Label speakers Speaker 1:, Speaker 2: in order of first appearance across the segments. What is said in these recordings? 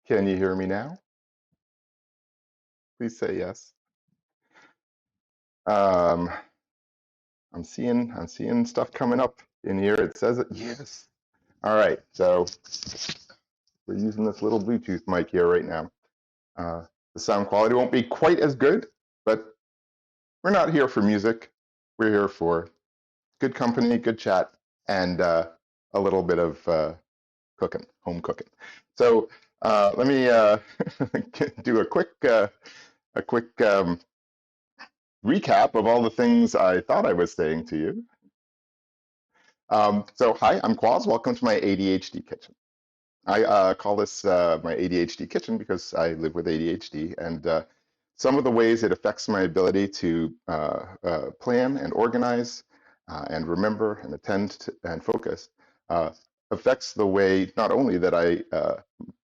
Speaker 1: Can you hear me now? Please say yes. Um, I'm seeing stuff coming up in here. It says it. Yes. All right. So we're using this little Bluetooth mic here right now. The sound quality won't be quite as good, but we're not here for music. We're here for good company, good chat, and a little bit of cooking, home cooking. So let me do a quick recap of all the things I thought I was saying to you. So hi, I'm Quaz. Welcome to my ADHD kitchen. I call this my ADHD kitchen because I live with ADHD, and some of the ways it affects my ability to plan and organize and remember and attend to, and focus affects the way not only that I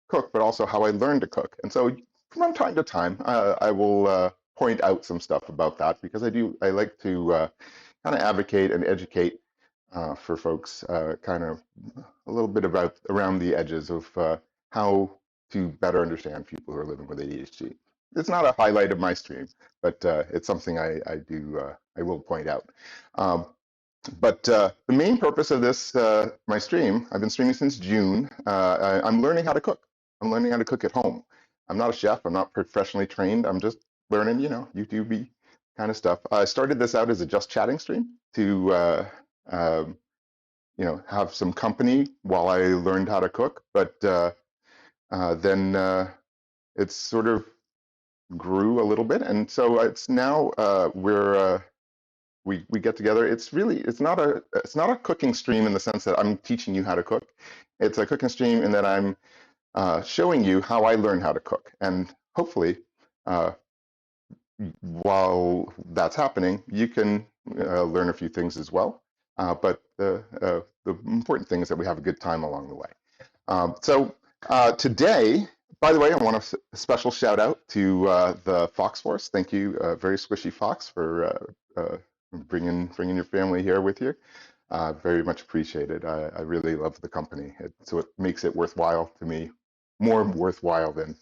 Speaker 1: cook, but also how I learn to cook. And so from time to time, I will point out some stuff about that because I like to kind of advocate and educate for folks, kind of a little bit about around the edges of how to better understand people who are living with ADHD. It's not a highlight of my stream, but it's something I will point out. But the main purpose of this, my stream, I've been streaming since June. I'm learning how to cook. I'm learning how to cook at home. I'm not a chef. I'm not professionally trained. I'm just learning, YouTube kind of stuff. I started this out as a just chatting stream to, um, have some company while I learned how to cook. But then it's sort of grew a little bit, and so it's now we get together. It's not a cooking stream in the sense that I'm teaching you how to cook. It's a cooking stream in that I'm showing you how I learn how to cook, and hopefully while that's happening, you can learn a few things as well. But the important thing is that we have a good time along the way. So today, by the way, I want a special shout out to the Fox Force. Thank you, Very Squishy Fox, for bringing your family here with you. Very much appreciated. I really love the company. So it makes it worthwhile to me, more worthwhile than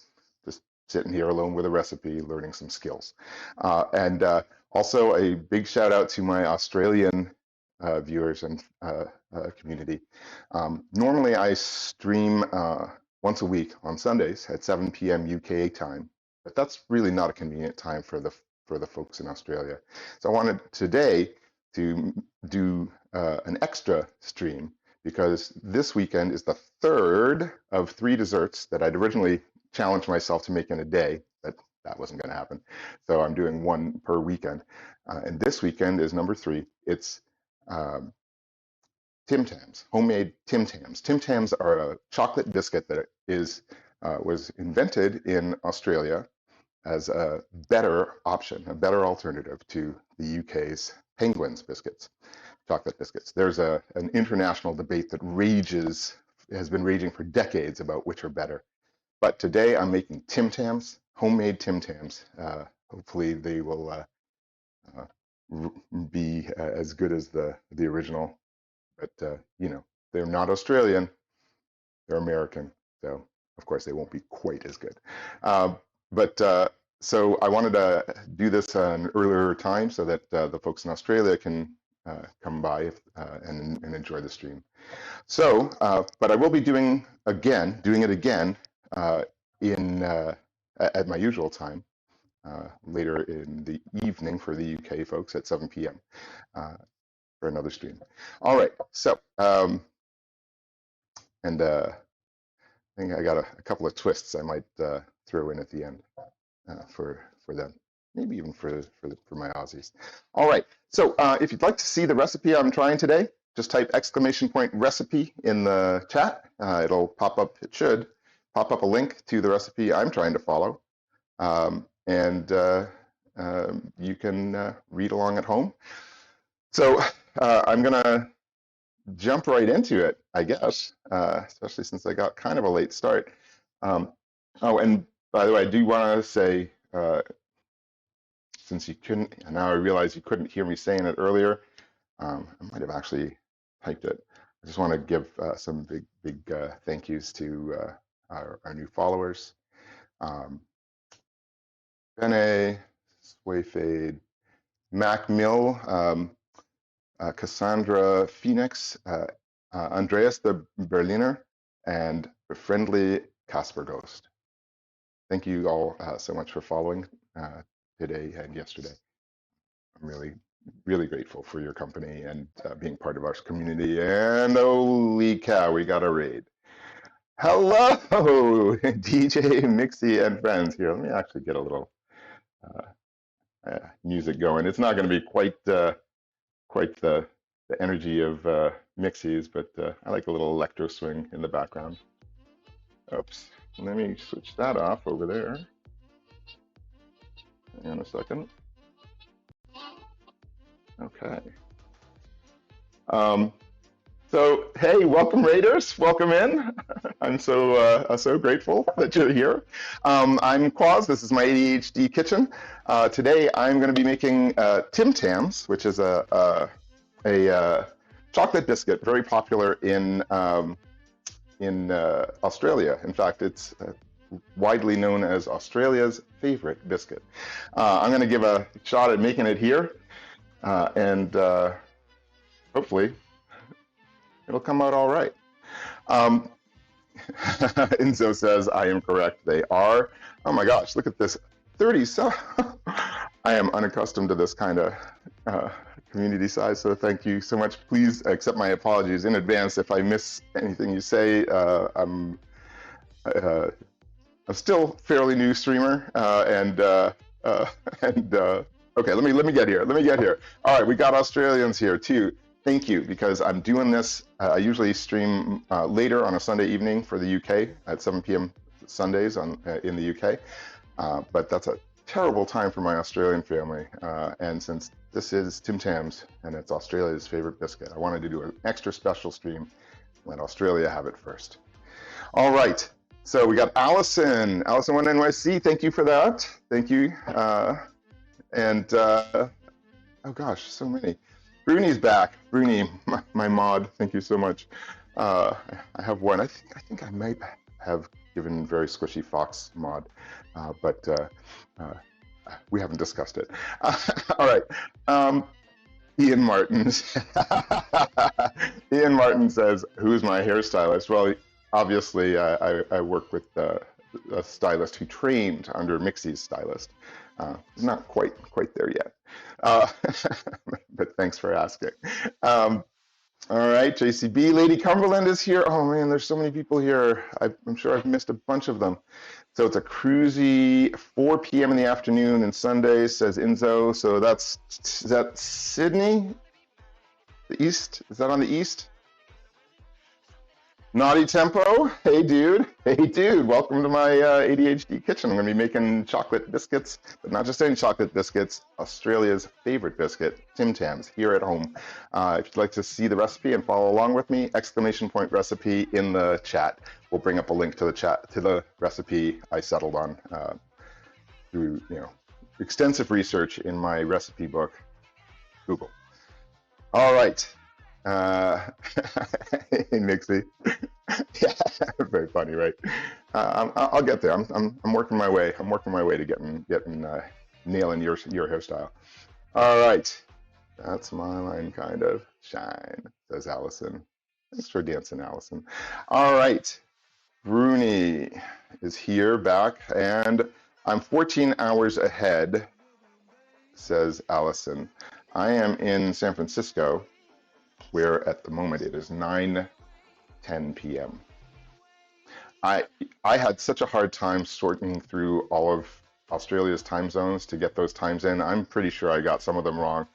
Speaker 1: just sitting here alone with a recipe, learning some skills. And also a big shout out to my Australian viewers and community. Normally I stream once a week on Sundays at 7 p.m. UK time, but that's really not a convenient time for the folks in Australia. So I wanted today to do an extra stream because this weekend is the third of 3 desserts that I'd originally challenged myself to make in a day, but that wasn't going to happen. So I'm doing 1 per weekend. And this weekend is number 3. It's Tim Tams, homemade Tim Tams. Tim Tams are a chocolate biscuit that was invented in Australia as a better option, a better alternative to the UK's Penguins biscuits, chocolate biscuits. There's an international debate that has been raging for decades about which are better. But today I'm making Tim Tams, homemade Tim Tams. Hopefully they will be as good as the original. But they're not Australian, they're American, so of course they won't be quite as good. So I wanted to do this an earlier time so that the folks in Australia can come by and enjoy the stream. So, but I will be doing it again at my usual time later in the evening for the UK folks at 7 p.m. For another stream. All right, so and I think I got a couple of twists I might throw in at the end for them, maybe even for my Aussies. All right, so if you'd like to see the recipe I'm trying today, just type !recipe in the chat. It'll pop up. It should pop up a link to the recipe I'm trying to follow, and you can read along at home. So I'm gonna jump right into it, I guess, especially since I got kind of a late start. Oh, and by the way, I do want to say, since you couldn't, and now I realize you couldn't hear me saying it earlier, I might have actually typed it. I just want to give some big thank yous to our new followers. Bene, Swayfade, Mac Mill, Cassandra Phoenix, Andreas the Berliner, and friendly Casper Ghost. Thank you all so much for following today and yesterday. I'm really, really grateful for your company and being part of our community. And holy cow, we got a raid. Hello, DJ, Mixie, and friends. Here, let me actually get a little music going. It's not going to be quite the energy of Mixie's, but I like a little electro swing in the background. Oops, let me switch that off over there. Hang on a second. Okay. So hey, welcome Raiders, welcome in. I'm so grateful that you're here. I'm Quaz. This is my ADHD kitchen. Today I'm going to be making Tim Tams, which is a chocolate biscuit, very popular in Australia. In fact, it's widely known as Australia's favorite biscuit. I'm going to give a shot at making it here, and hopefully it'll come out all right. Enzo says, I am correct. They are. Oh my gosh, look at this. 30. So I am unaccustomed to this kind of community size, so thank you so much. Please accept my apologies in advance if I miss anything you say. I'm still fairly new streamer, okay, let me get here. All right, we got Australians here too. Thank you, because I'm doing this. I usually stream later on a Sunday evening for the UK at 7 p.m. Sundays in the UK, but that's a terrible time for my Australian family. And since this is Tim Tams and it's Australia's favorite biscuit, I wanted to do an extra special stream. Let Australia have it first. All right, so we got Allison 1 NYC. Thank you for that. Thank you. Oh gosh, so many. Bruni's back. Bruni, my mod. Thank you so much. I have one. I think I might have given Very Squishy Fox mod, but we haven't discussed it. All right. Ian Martin. Ian Martin says, "Who's my hairstylist?" Well, obviously, I work with a stylist who trained under Mixie's stylist. He's not quite there yet. But thanks for asking. All right, JCB, Lady Cumberland is here. Oh man, there's so many people here. I'm sure I've missed a bunch of them. So it's a cruisy 4 p.m. in the afternoon and Sunday, says Enzo. So is that Sydney? The East? Is that on the East? Naughty Tempo, hey dude, welcome to my ADHD kitchen. I'm gonna be making chocolate biscuits, but not just any chocolate biscuits, Australia's favorite biscuit, Tim Tams, here at home. If you'd like to see the recipe and follow along with me, ! Recipe in the chat. We'll bring up a link to the recipe I settled on through extensive research in my recipe book, Google. All right. Hey, Nixie. Yeah, very funny, right? I'll get there. I'm working my way. I'm working my way to getting nailing your hairstyle. All right, that's my line, kind of shine, says Allison. Thanks for dancing, Allison. All right, Bruni is here back, and I'm 14 hours ahead, says Allison. I am in San Francisco, where at the moment it is 9:10 p.m. I had such a hard time sorting through all of Australia's time zones to get those times in. I'm pretty sure I got some of them wrong.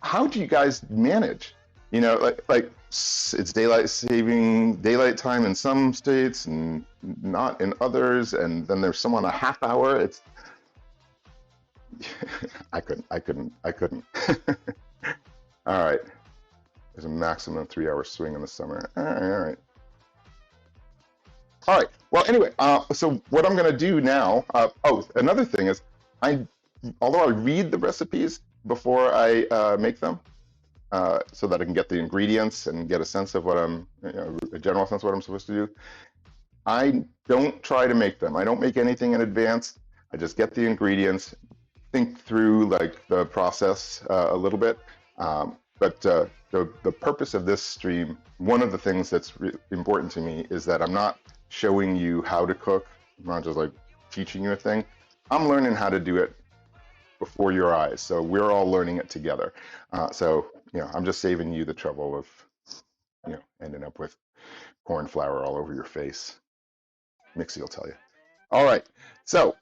Speaker 1: How do you guys manage? Like it's daylight time in some states and not in others, and then there's some on a half hour. It's I couldn't. All right. There's a maximum 3-hour swing in the summer. All right. Well, anyway, so what I'm going to do now, another thing is, although I read the recipes before I make them, so that I can get the ingredients and get a sense of what a general sense of what I'm supposed to do, I don't try to make them. I don't make anything in advance. I just get the ingredients, think through like the process a little bit. But the purpose of this stream, one of the things that's important to me is that I'm not showing you how to cook. I'm not just like teaching you a thing. I'm learning how to do it before your eyes. So we're all learning it together. So, I'm just saving you the trouble of, ending up with corn flour all over your face. Mixie will tell you. All right. So,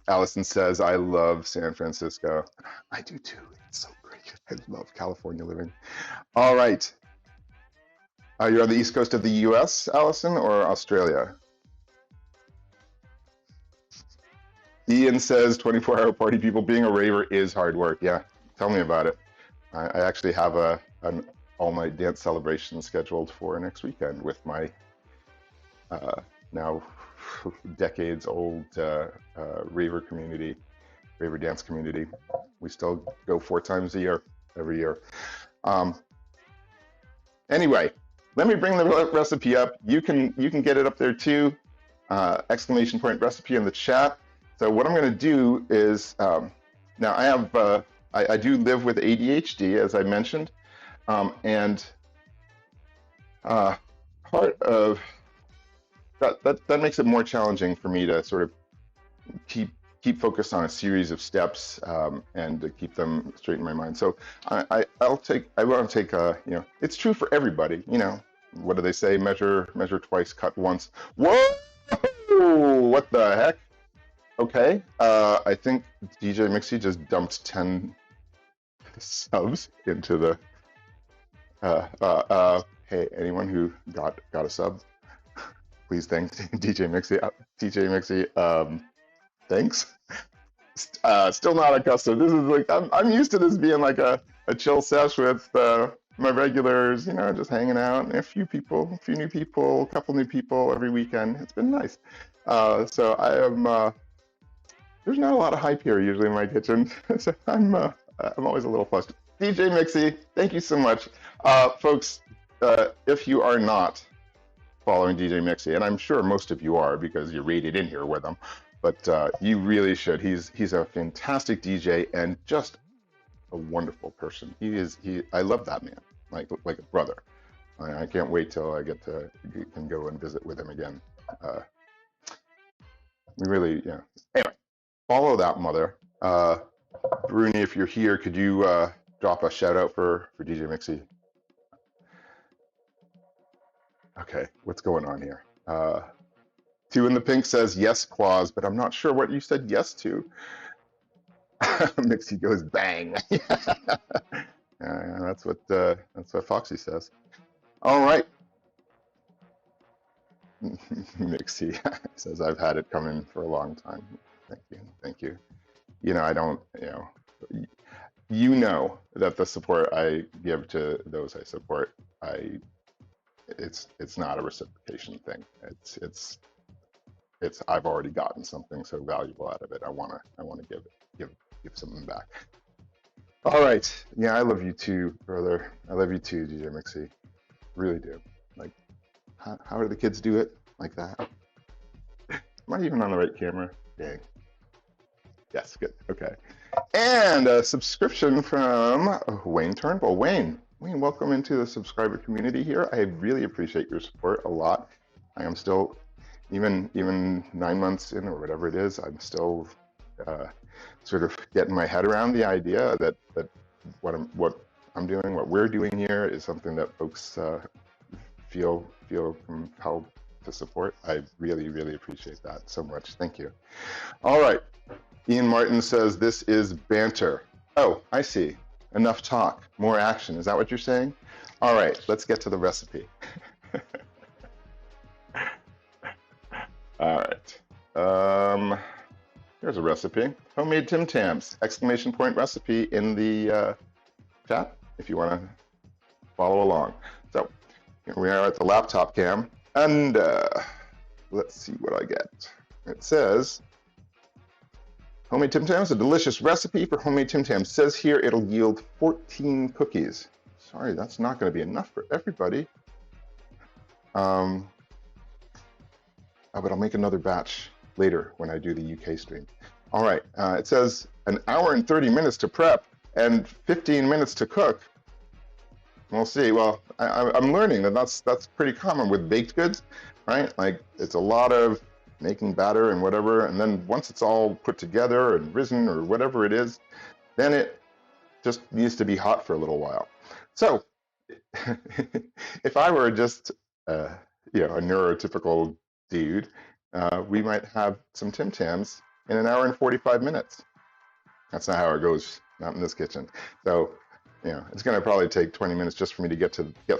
Speaker 1: Allison says, I love San Francisco. I do too. It's so great. I love California living. All right. You're on the East Coast of the US, Allison, or Australia? Ian says 24-hour party people. Being a raver is hard work. Yeah, tell me about it. I actually have an all-night dance celebration scheduled for next weekend with my now decades-old raver community, raver dance community. We still go 4 times a year, every year. Anyway, let me bring the recipe up. You can get it up there too. Exclamation point recipe in the chat. So what I'm going to do is, now I have, I do live with ADHD, as I mentioned, and part of that makes it more challenging for me to sort of keep focused on a series of steps and to keep them straight in my mind. So I want to take it's true for everybody. What do they say? Measure twice, cut once. Whoa! What the heck? Okay, I think DJ Mixie just dumped 10 subs into the. Hey, anyone who got a sub, please thank DJ Mixie. DJ Mixie, thanks. Still not accustomed. This is like I'm used to this being like a chill sesh with my regulars, just hanging out, and a few new people, a couple new people every weekend. It's been nice. So I am. There's not a lot of hype here usually in my kitchen, so I'm always a little flustered. DJ Mixie, thank you so much, folks. If you are not following DJ Mixie, and I'm sure most of you are because you're rated in here with him, but you really should. He's a fantastic DJ and just a wonderful person. I love that man, like a brother. I can't wait till I can go and visit with him again. We really, Anyway, follow that mother. Bruni, if you're here, could you drop a shout out for DJ Mixie? Okay, what's going on here? 2 in the pink says yes, Claus, but I'm not sure what you said yes to. Mixie goes bang. That's what Foxy says. All right. Mixie says I've had it coming for a long time. Thank you. I don't. That the support I give to those I support, it's not a reciprocation thing. It's I've already gotten something so valuable out of it. I want to give something back. All right. Yeah, I love you too, brother. I love you too, DJ Mixie. Really do. Like, how do the kids do it like that? Am I even on the right camera? Dang. Yes, good. Okay. And a subscription from Wayne Turnbull. Wayne, welcome into the subscriber community here. I really appreciate your support a lot. I am still, even 9 months in or whatever it is, I'm still sort of getting my head around the idea that what I'm doing, what we're doing here is something that folks feel compelled to support. I really, really appreciate that so much. Thank you. All right. Ian Martin says this is banter. Oh, I see. Enough talk, more action. Is that what you're saying? All right, let's get to the recipe. All right. Here's a recipe. Homemade Tim Tams, exclamation point recipe in the chat if you want to follow along. So here we are at the laptop cam, and let's see what I get. It says, Homemade Tim Tams, a delicious recipe for homemade Tim Tams. It says here it'll yield 14 cookies. Sorry, that's not going to be enough for everybody. but I'll make another batch later when I do the UK stream. All right, it says an hour and 30 minutes to prep and 15 minutes to cook. We'll see. Well, I'm learning that that's pretty common with baked goods, right? Like it's a lot of making batter and whatever, and then once it's all put together and risen or whatever it is, then it just needs to be hot for a little while. So if I were just a neurotypical dude, we might have some Tim Tams in an hour and 45 minutes. That's not how it goes, not in this kitchen. So, it's going to probably take 20 minutes just for me to get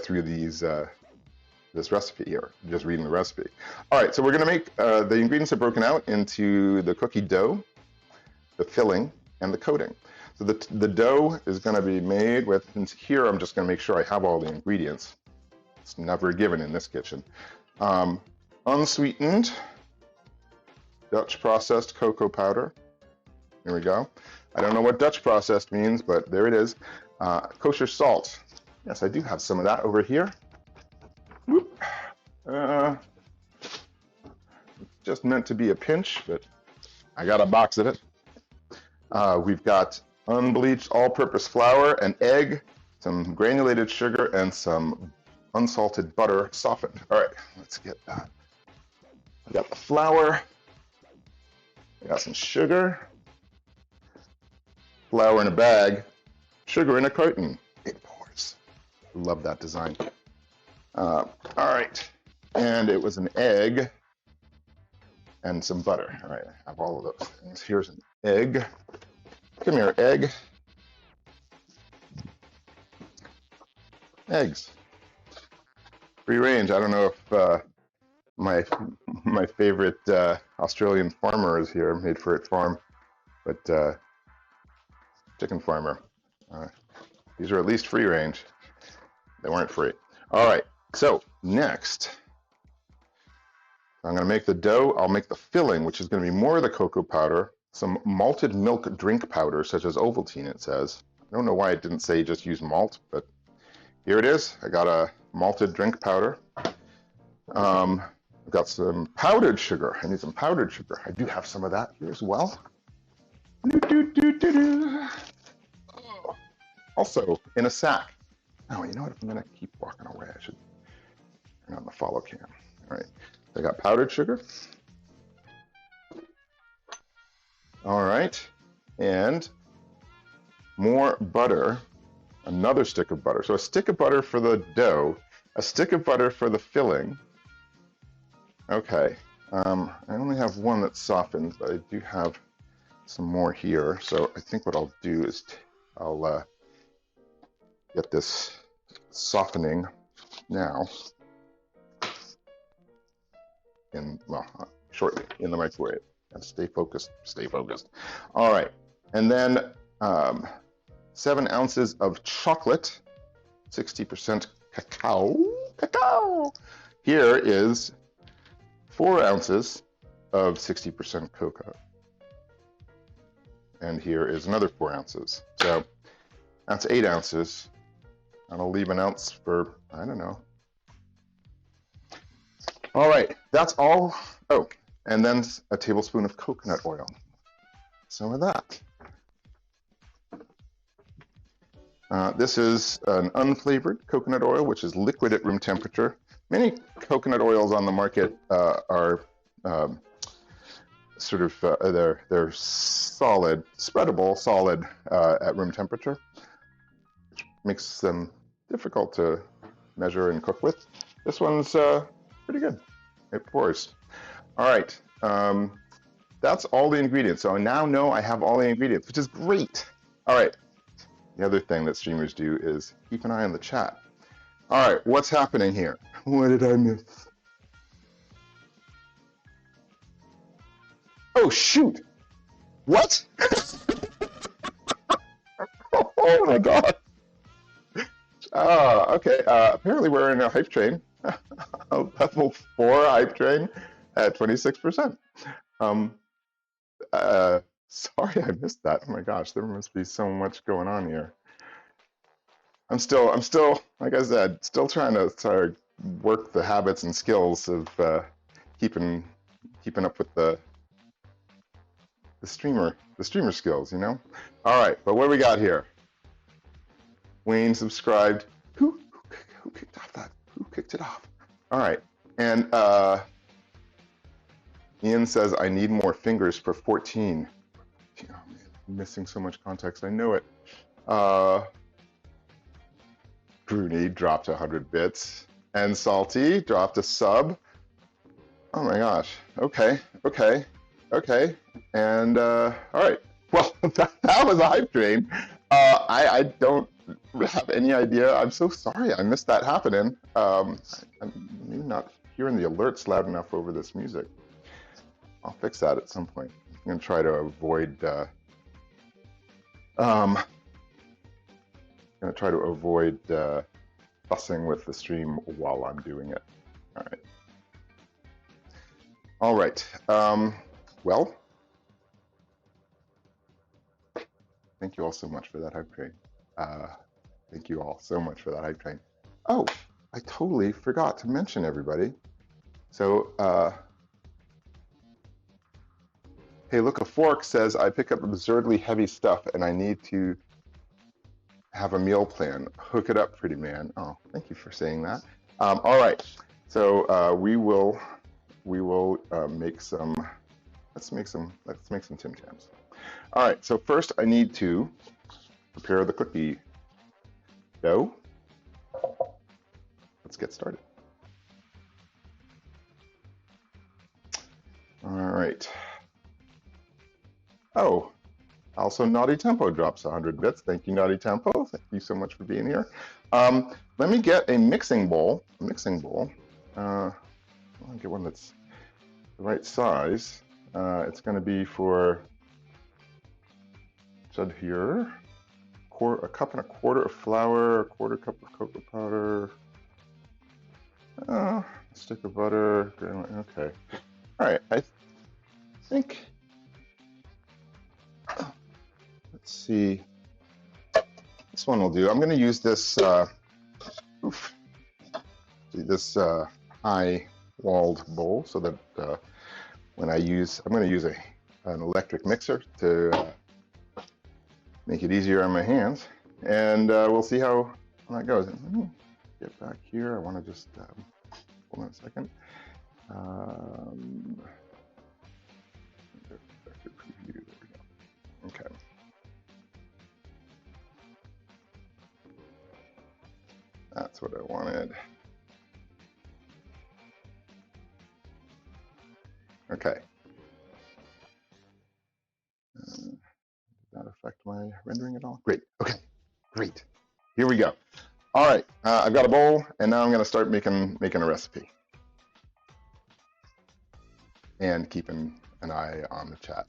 Speaker 1: through these this recipe here, just reading the recipe. All right, so we're going to make the ingredients are broken out into the cookie dough, the filling, and the coating. So the dough is going to be made with, and here I'm just going to make sure I have all the ingredients. It's never given in this kitchen. Unsweetened Dutch processed cocoa powder. Here we go. I don't know what Dutch processed means, but there it is. Kosher salt. Yes, I do have some of that over here. Whoop. Just meant to be a pinch, but I got a box of it. We've got unbleached all-purpose flour, an egg, some granulated sugar, and some unsalted butter softened. All right, let's get that. I got the flour. I got some sugar. Flour in a bag. Sugar in a carton. It pours. Love that design. All right, and it was an egg and some butter. All right, I have all of those things. Here's an egg. Come here, egg. Eggs. Free range. I don't know if my favorite Australian farmer is here, Made for It Farm, but chicken farmer. These are at least free range. They weren't free. All right, so next, I'm going to make the dough. I'll make the filling, which is going to be more of the cocoa powder, some malted milk drink powder, such as Ovaltine, it says. I don't know why it didn't say just use malt, but here it is. I got a malted drink powder. I've got some powdered sugar. I need some powdered sugar. I do have some of that here as well. Also, in a sack. Oh, you know what? If I'm going to keep walking away, I should turn on the follow cam. All right. I got powdered sugar. All right. And more butter. Another stick of butter. So a stick of butter for the dough, a stick of butter for the filling. Okay. I only have one that's softened, but I do have some more here. So I think what I'll do is I'll get this softening now shortly in the microwave. And stay focused, stay focused. All right, and then 7 ounces of chocolate, 60% cacao. Here is 4 ounces of 60% cocoa. And here is another 4 ounces. So that's 8 ounces. And I'll leave an ounce for, I don't know. All right, that's all. Oh, and then a tablespoon of coconut oil. Some of that. This is an unflavored coconut oil, which is liquid at room temperature. Many coconut oils on the market are they're solid, spreadable, solid at room temperature, which makes them difficult to measure and cook with. This one's pretty good. It pours. All right, that's all the ingredients. So I now know I have all the ingredients, which is great. All right, the other thing that streamers do is keep an eye on the chat. All right, what's happening here? What did I miss? Oh, shoot. What? Oh my God. Okay, apparently we're in a hype train. A level 4 hype train at 26%. Sorry I missed that. Oh my gosh, there must be so much going on here. I'm still, like I said, still trying to work the habits and skills of keeping keeping up with the streamer skills, you know. All right, but what do we got here? Wayne subscribed. Who kicked off that? Who kicked it off? All right, and Ian says I need more fingers for 14. Oh man, I'm missing so much context. I know it. Bruni dropped 100 bits, and Salty dropped a sub. Oh my gosh. Okay. And all right. Well, that was a hype train. I don't have any idea. I'm so sorry I missed that happening. I'm maybe not hearing the alerts loud enough over this music. I'll fix that at some point. I'm gonna try to avoid. Fussing with the stream while I'm doing it. All right. Well, thank you all so much for that hype train. Thank you all so much for that hype train. Oh, I totally forgot to mention everybody. So, hey, look, a fork says I pick up absurdly heavy stuff and I need to have a meal plan. Hook it up, pretty man. Oh, thank you for saying that. All right, so we will make some. Let's make some Tim Tams. All right, so first I need to prepare the cookie dough. Let's get started. All right. Oh, also Naughty Tempo drops 100 bits. Thank you, Naughty Tempo. Thank you so much for being here. Let me get a mixing bowl. I'll get one that's the right size. It's going to be for, said here, a cup and a quarter of flour, a quarter cup of cocoa powder, a stick of butter. Okay. All right. I think. Let's see. This one will do. I'm going to use this. This high-walled bowl so that when I'm going to use an electric mixer to make it easier on my hands, and we'll see how that goes. Let me get back here. I want to just hold on a second. There we go. Okay. That's what I wanted. Okay. Did that affect my rendering at all? Great. Okay. Great. Here we go. All right. I've got a bowl, and now I'm going to start making a recipe and keeping an eye on the chat.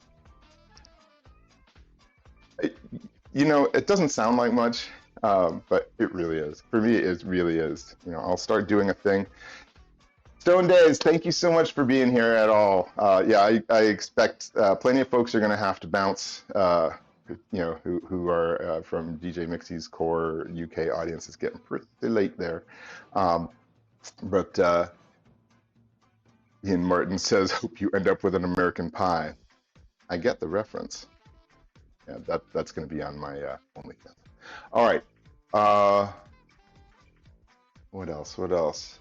Speaker 1: You know, it doesn't sound like much, but it really is. For me, it really is. You know, I'll start doing a thing. Stone Days, thank you so much for being here at all. Yeah, I expect plenty of folks are going to have to bounce, you know, who are from DJ Mixie's core UK audience. It's getting pretty late there. But Ian Martin says, hope you end up with an American Pie. I get the reference. Yeah, that's going to be on my OnlyFans. All right. What else?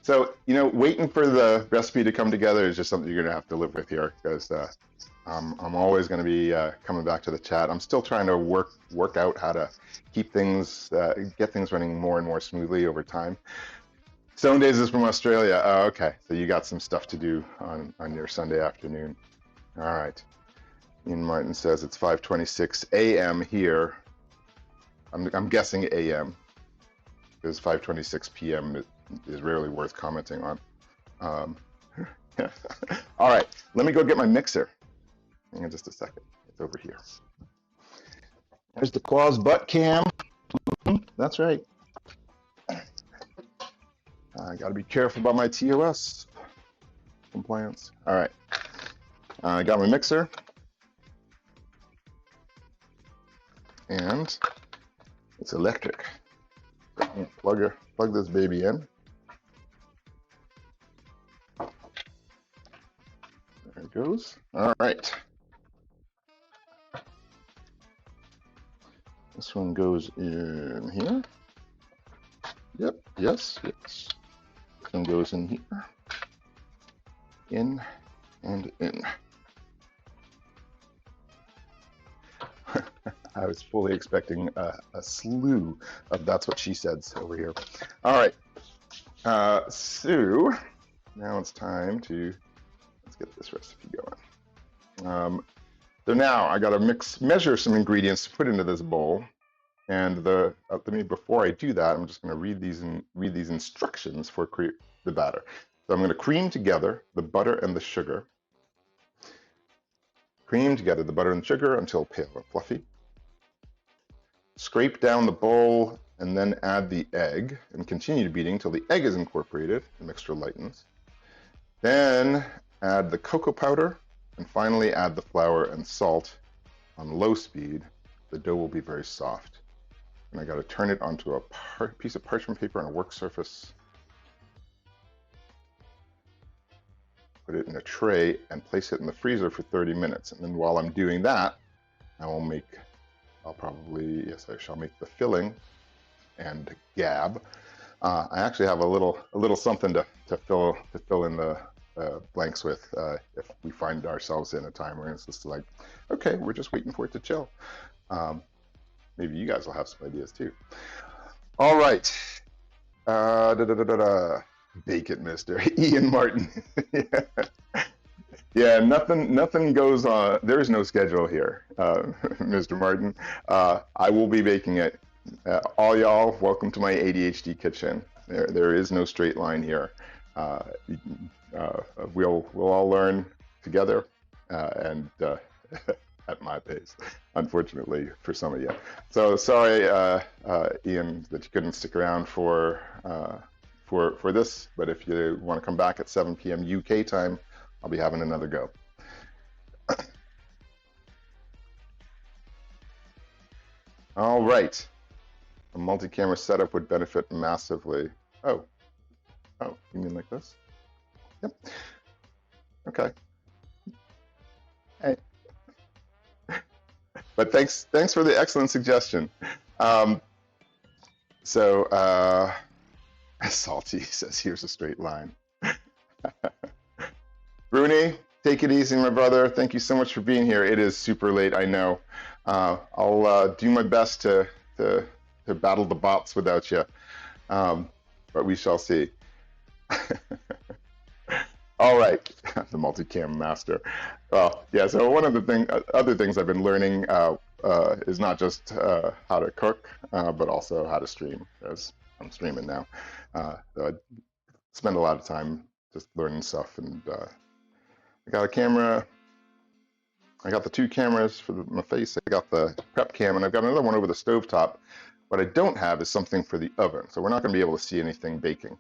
Speaker 1: So, you know, waiting for the recipe to come together is just something you're going to have to live with here, because I'm always going to be coming back to the chat. I'm still trying to work out how to keep things, get things running more and more smoothly over time. Stone Days is from Australia. Oh, okay, so you got some stuff to do on your Sunday afternoon. All right. Ian Martin says it's 5:26 a.m. here. I'm guessing a.m. because 5:26 p.m. is rarely worth commenting on. All right, let me go get my mixer. Hang on just a second. It's over here. There's the Claus butt cam. That's right. I got to be careful about my TOS compliance. All right, I got my mixer, and it's electric. Plug this baby in. goes. All right. This one goes in here. Yep, yes, yes. This one goes in here. In and in. I was fully expecting a slew of that's what she said over here. All right. So now it's time to, let's get this recipe going. So now I got to measure some ingredients to put into this bowl. And before I do that, I'm just going to read these instructions for the batter. So I'm going to cream together the butter and the sugar. Cream together the butter and sugar until pale and fluffy. Scrape down the bowl and then add the egg and continue beating until the egg is incorporated, the mixture lightens. Then add the cocoa powder and finally add the flour and salt on low speed. The dough will be very soft. And I got to turn it onto a piece of parchment paper on a work surface. Put it in a tray and place it in the freezer for 30 minutes. And then while I'm doing that, I shall make the filling and gab. I actually have a little something to fill in the blanks with if we find ourselves in a time where it's just like, okay, we're just waiting for it to chill. Maybe you guys will have some ideas too. All right. Bake it, Mr. Ian Martin. Yeah, nothing goes on. There is no schedule here, Mr. Martin. I will be baking it. All y'all, welcome to my ADHD kitchen. There is no straight line here. We'll all learn together and at my pace, unfortunately for some of you. So sorry, Ian, that you couldn't stick around for this. But if you want to come back at 7 p.m. UK time, I'll be having another go. All right. A multi-camera setup would benefit massively. Oh, you mean like this? Yep. Okay. Hey. But thanks for the excellent suggestion. Salty says, here's a straight line. Bruni, take it easy, my brother. Thank you so much for being here. It is super late, I know. I'll do my best to battle the bots without you, but we shall see. All right, the multicam master. Well, yeah. So one of the other things I've been learning is not just how to cook, but also how to stream. As I'm streaming now, so I spend a lot of time just learning stuff. And I got a camera. I got the 2 cameras for my face. I got the prep cam, and I've got another one over the stovetop. What I don't have is something for the oven, so we're not going to be able to see anything baking.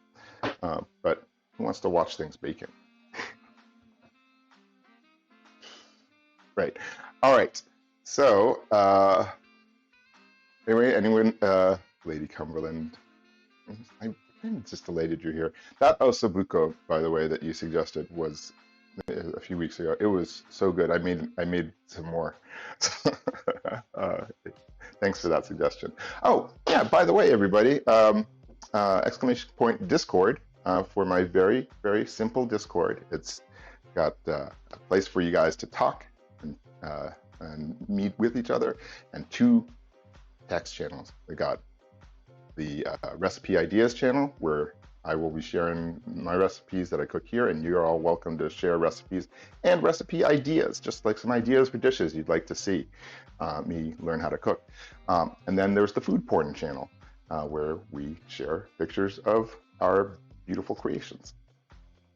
Speaker 1: But who wants to watch things baking? Right. All right. So anyway, anyone, Lady Cumberland, I'm just delighted you're here. That ossobuco, by the way, that you suggested was a few weeks ago. It was so good. I made some more. Thanks for that suggestion. Oh yeah. By the way, everybody, exclamation point Discord for my very, very simple Discord. It's got a place for you guys to talk and meet with each other, and 2 text channels. We got the recipe ideas channel, where I will be sharing my recipes that I cook here, and you're all welcome to share recipes and recipe ideas, just like some ideas for dishes you'd like to see me learn how to cook. And then there's the food porn channel, where we share pictures of our beautiful creations.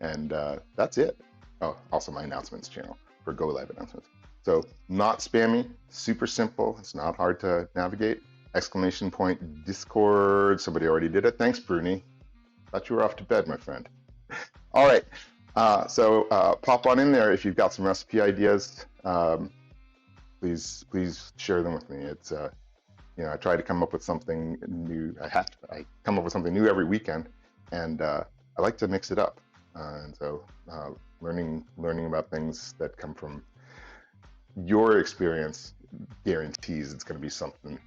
Speaker 1: And that's it. Oh, also my announcements channel for Go Live announcements. So not spammy, super simple. It's not hard to navigate. Exclamation point Discord. Somebody already did it. Thanks, Bruni. Thought you were off to bed, my friend. All right. So pop on in there if you've got some recipe ideas. Please share them with me. It's I try to come up with something new. I come up with something new every weekend, and I like to mix it up. And so learning about things that come from your experience guarantees it's going to be something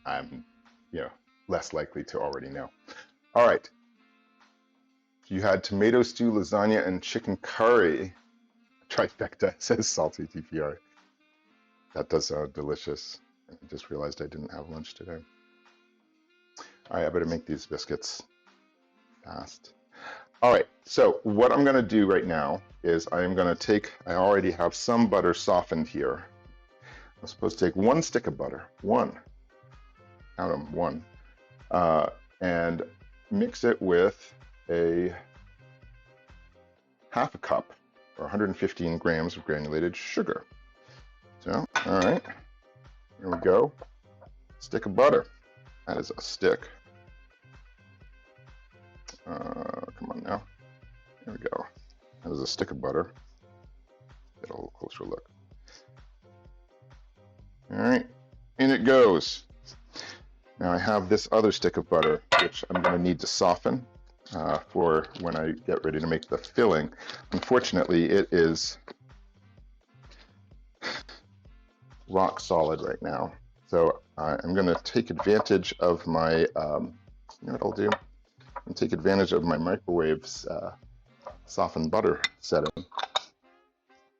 Speaker 1: I'm, less likely to already know. All right. You had tomato stew, lasagna, and chicken curry. Trifecta, says Salty TPR. That does sound delicious. I just realized I didn't have lunch today. All right, I better make these biscuits fast. All right, so what I'm going to do right now is I am going to take, I already have some butter softened here. I'm supposed to take 1 stick of butter, one, count them, one, and mix it with a half a cup or 115 grams of granulated sugar. So, all right, here we go. Stick of butter. That is a stick. Come on now. There we go. That is a stick of butter. Get a little closer look. All right, in it goes. Now I have this other stick of butter, which I'm going to need to soften for when I get ready to make the filling. Unfortunately, it is rock solid right now. So I'm going to take advantage of my, you know what I'll do? I'm going to take advantage of my microwave's softened butter setting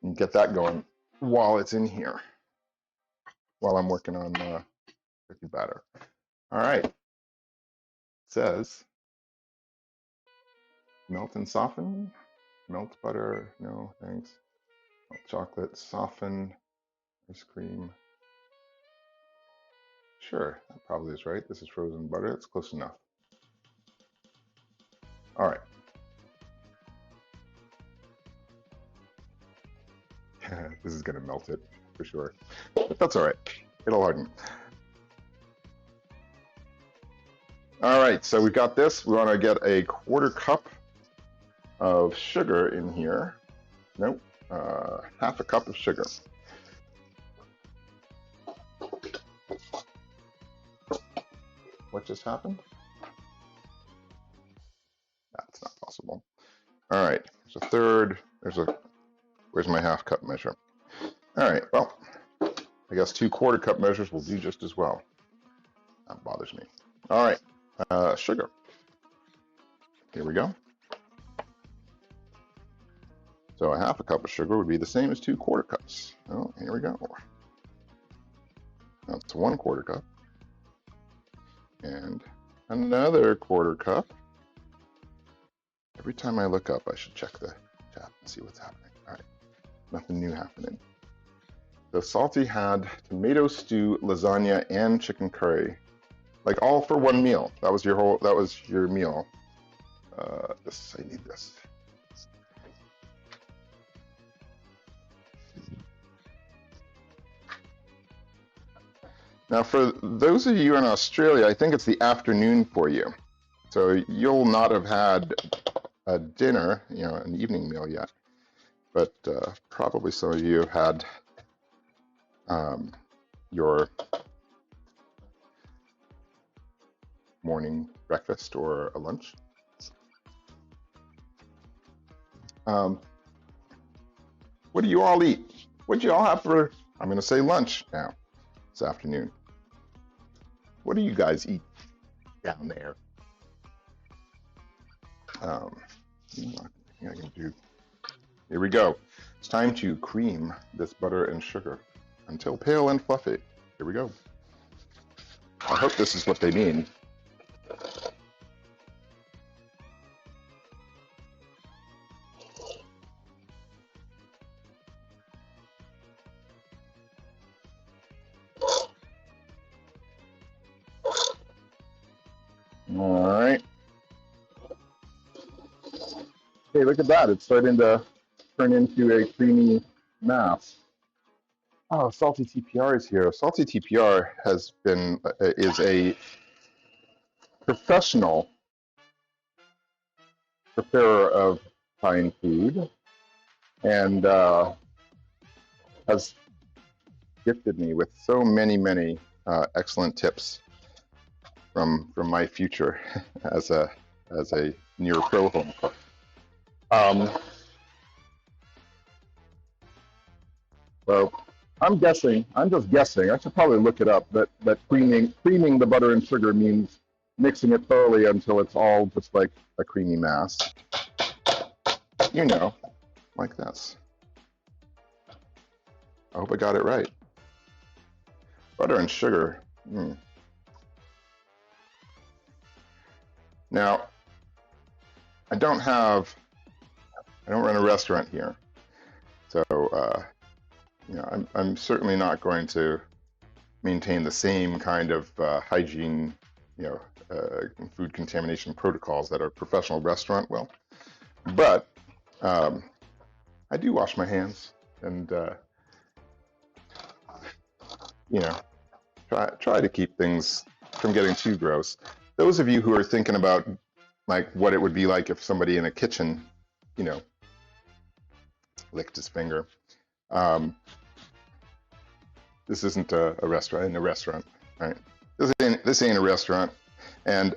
Speaker 1: and get that going while it's in here, while I'm working on cookie batter. All right. It says melt and soften. Melt butter, no thanks. Melt chocolate, soften, ice cream. Sure, that probably is right. This is frozen butter. That's close enough. All right. This is going to melt it for sure, but that's all right. It'll harden. All right, so we've got this. We want to get a 1/4 cup of sugar in here. Nope, half a cup of sugar. What just happened? That's not possible. All right, there's a third. Where's my half cup measure? All right, well, I guess 2 1/4 cup measures will do just as well. That bothers me. All right, sugar. Here we go. So a half a cup of sugar would be the same as 2 1/4 cups. Oh, here we go. That's 1 1/4 cup. And another 1/4 cup. Every time I look up, I should check the chat and see what's happening. All right, nothing new happening. So Salty had tomato stew, lasagna, and chicken curry, like all for one meal. That was your meal. I need this. Now, for those of you in Australia, I think it's the afternoon for you. So you'll not have had a dinner, an evening meal yet, but probably some of you have had your morning breakfast or a lunch. What do you all eat? What do you all have for, I'm going to say lunch now, this afternoon? What do you guys eat down there? I can do. Here we go. It's time to cream this butter and sugar until pale and fluffy. Here we go. I hope this is what they mean. All right. Hey, look at that. It's starting to turn into a creamy mass. Oh, Salty TPR is here. Salty TPR is a professional preparer of fine food and has gifted me with so many excellent tips from my future as a near pro home cook. So I'm guessing, I'm just guessing, I should probably look it up, that creaming the butter and sugar means mixing it thoroughly until it's all just like a creamy mass. You know, like this. I hope I got it right. Butter and sugar. Now, I don't run a restaurant here. So, you know, I'm certainly not going to maintain the same kind of hygiene, you know, food contamination protocols that a professional restaurant will. But I do wash my hands and, you know, try to keep things from getting too gross. Those of you who are thinking about like what it would be like if somebody in a kitchen, you know, licked his finger. This isn't a restaurant, in a restaurant, right? This ain't a restaurant. And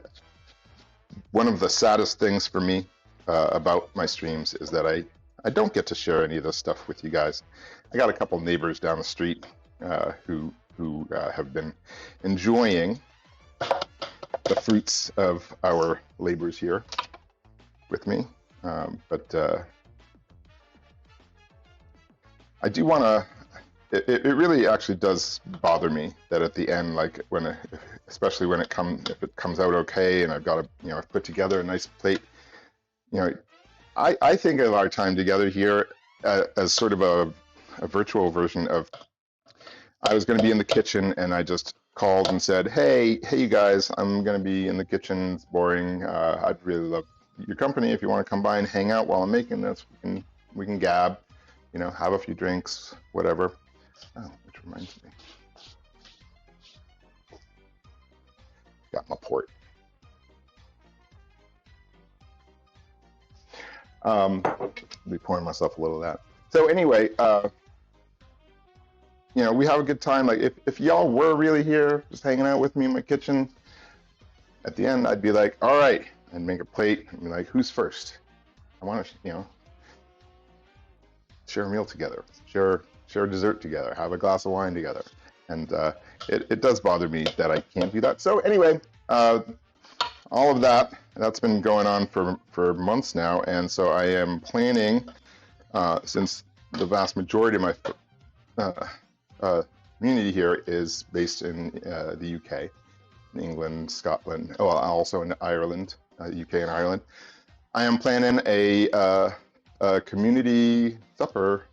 Speaker 1: one of the saddest things for me about my streams is that I don't get to share any of this stuff with you guys. I got a couple neighbors down the street who have been enjoying the fruits of our labors here with me. But I do want to, it really actually does bother me that at the end, like especially when if it comes out okay and I've got I've put together a nice plate, you know, I think of our time together here as sort of a virtual version of, I was going to be in the kitchen and I just called and said, hey you guys, I'm going to be in the kitchen, it's boring, I'd really love your company if you want to come by and hang out while I'm making this. We can gab, you know, have a few drinks, whatever. Oh, which reminds me, got my port. I'll be pouring myself a little of that. So anyway, you know, we have a good time. Like if y'all were really here, just hanging out with me in my kitchen, at the end I'd be like, all right, and make a plate and be like, who's first? I want to, you know, share a meal together, share a dessert together, have a glass of wine together. And it does bother me that I can't do that. So anyway, all of that's been going on for months now. And so I am planning, since the vast majority of my community here is based in the UK, in England, Scotland, well, also in Ireland, UK and Ireland. I am planning a community supper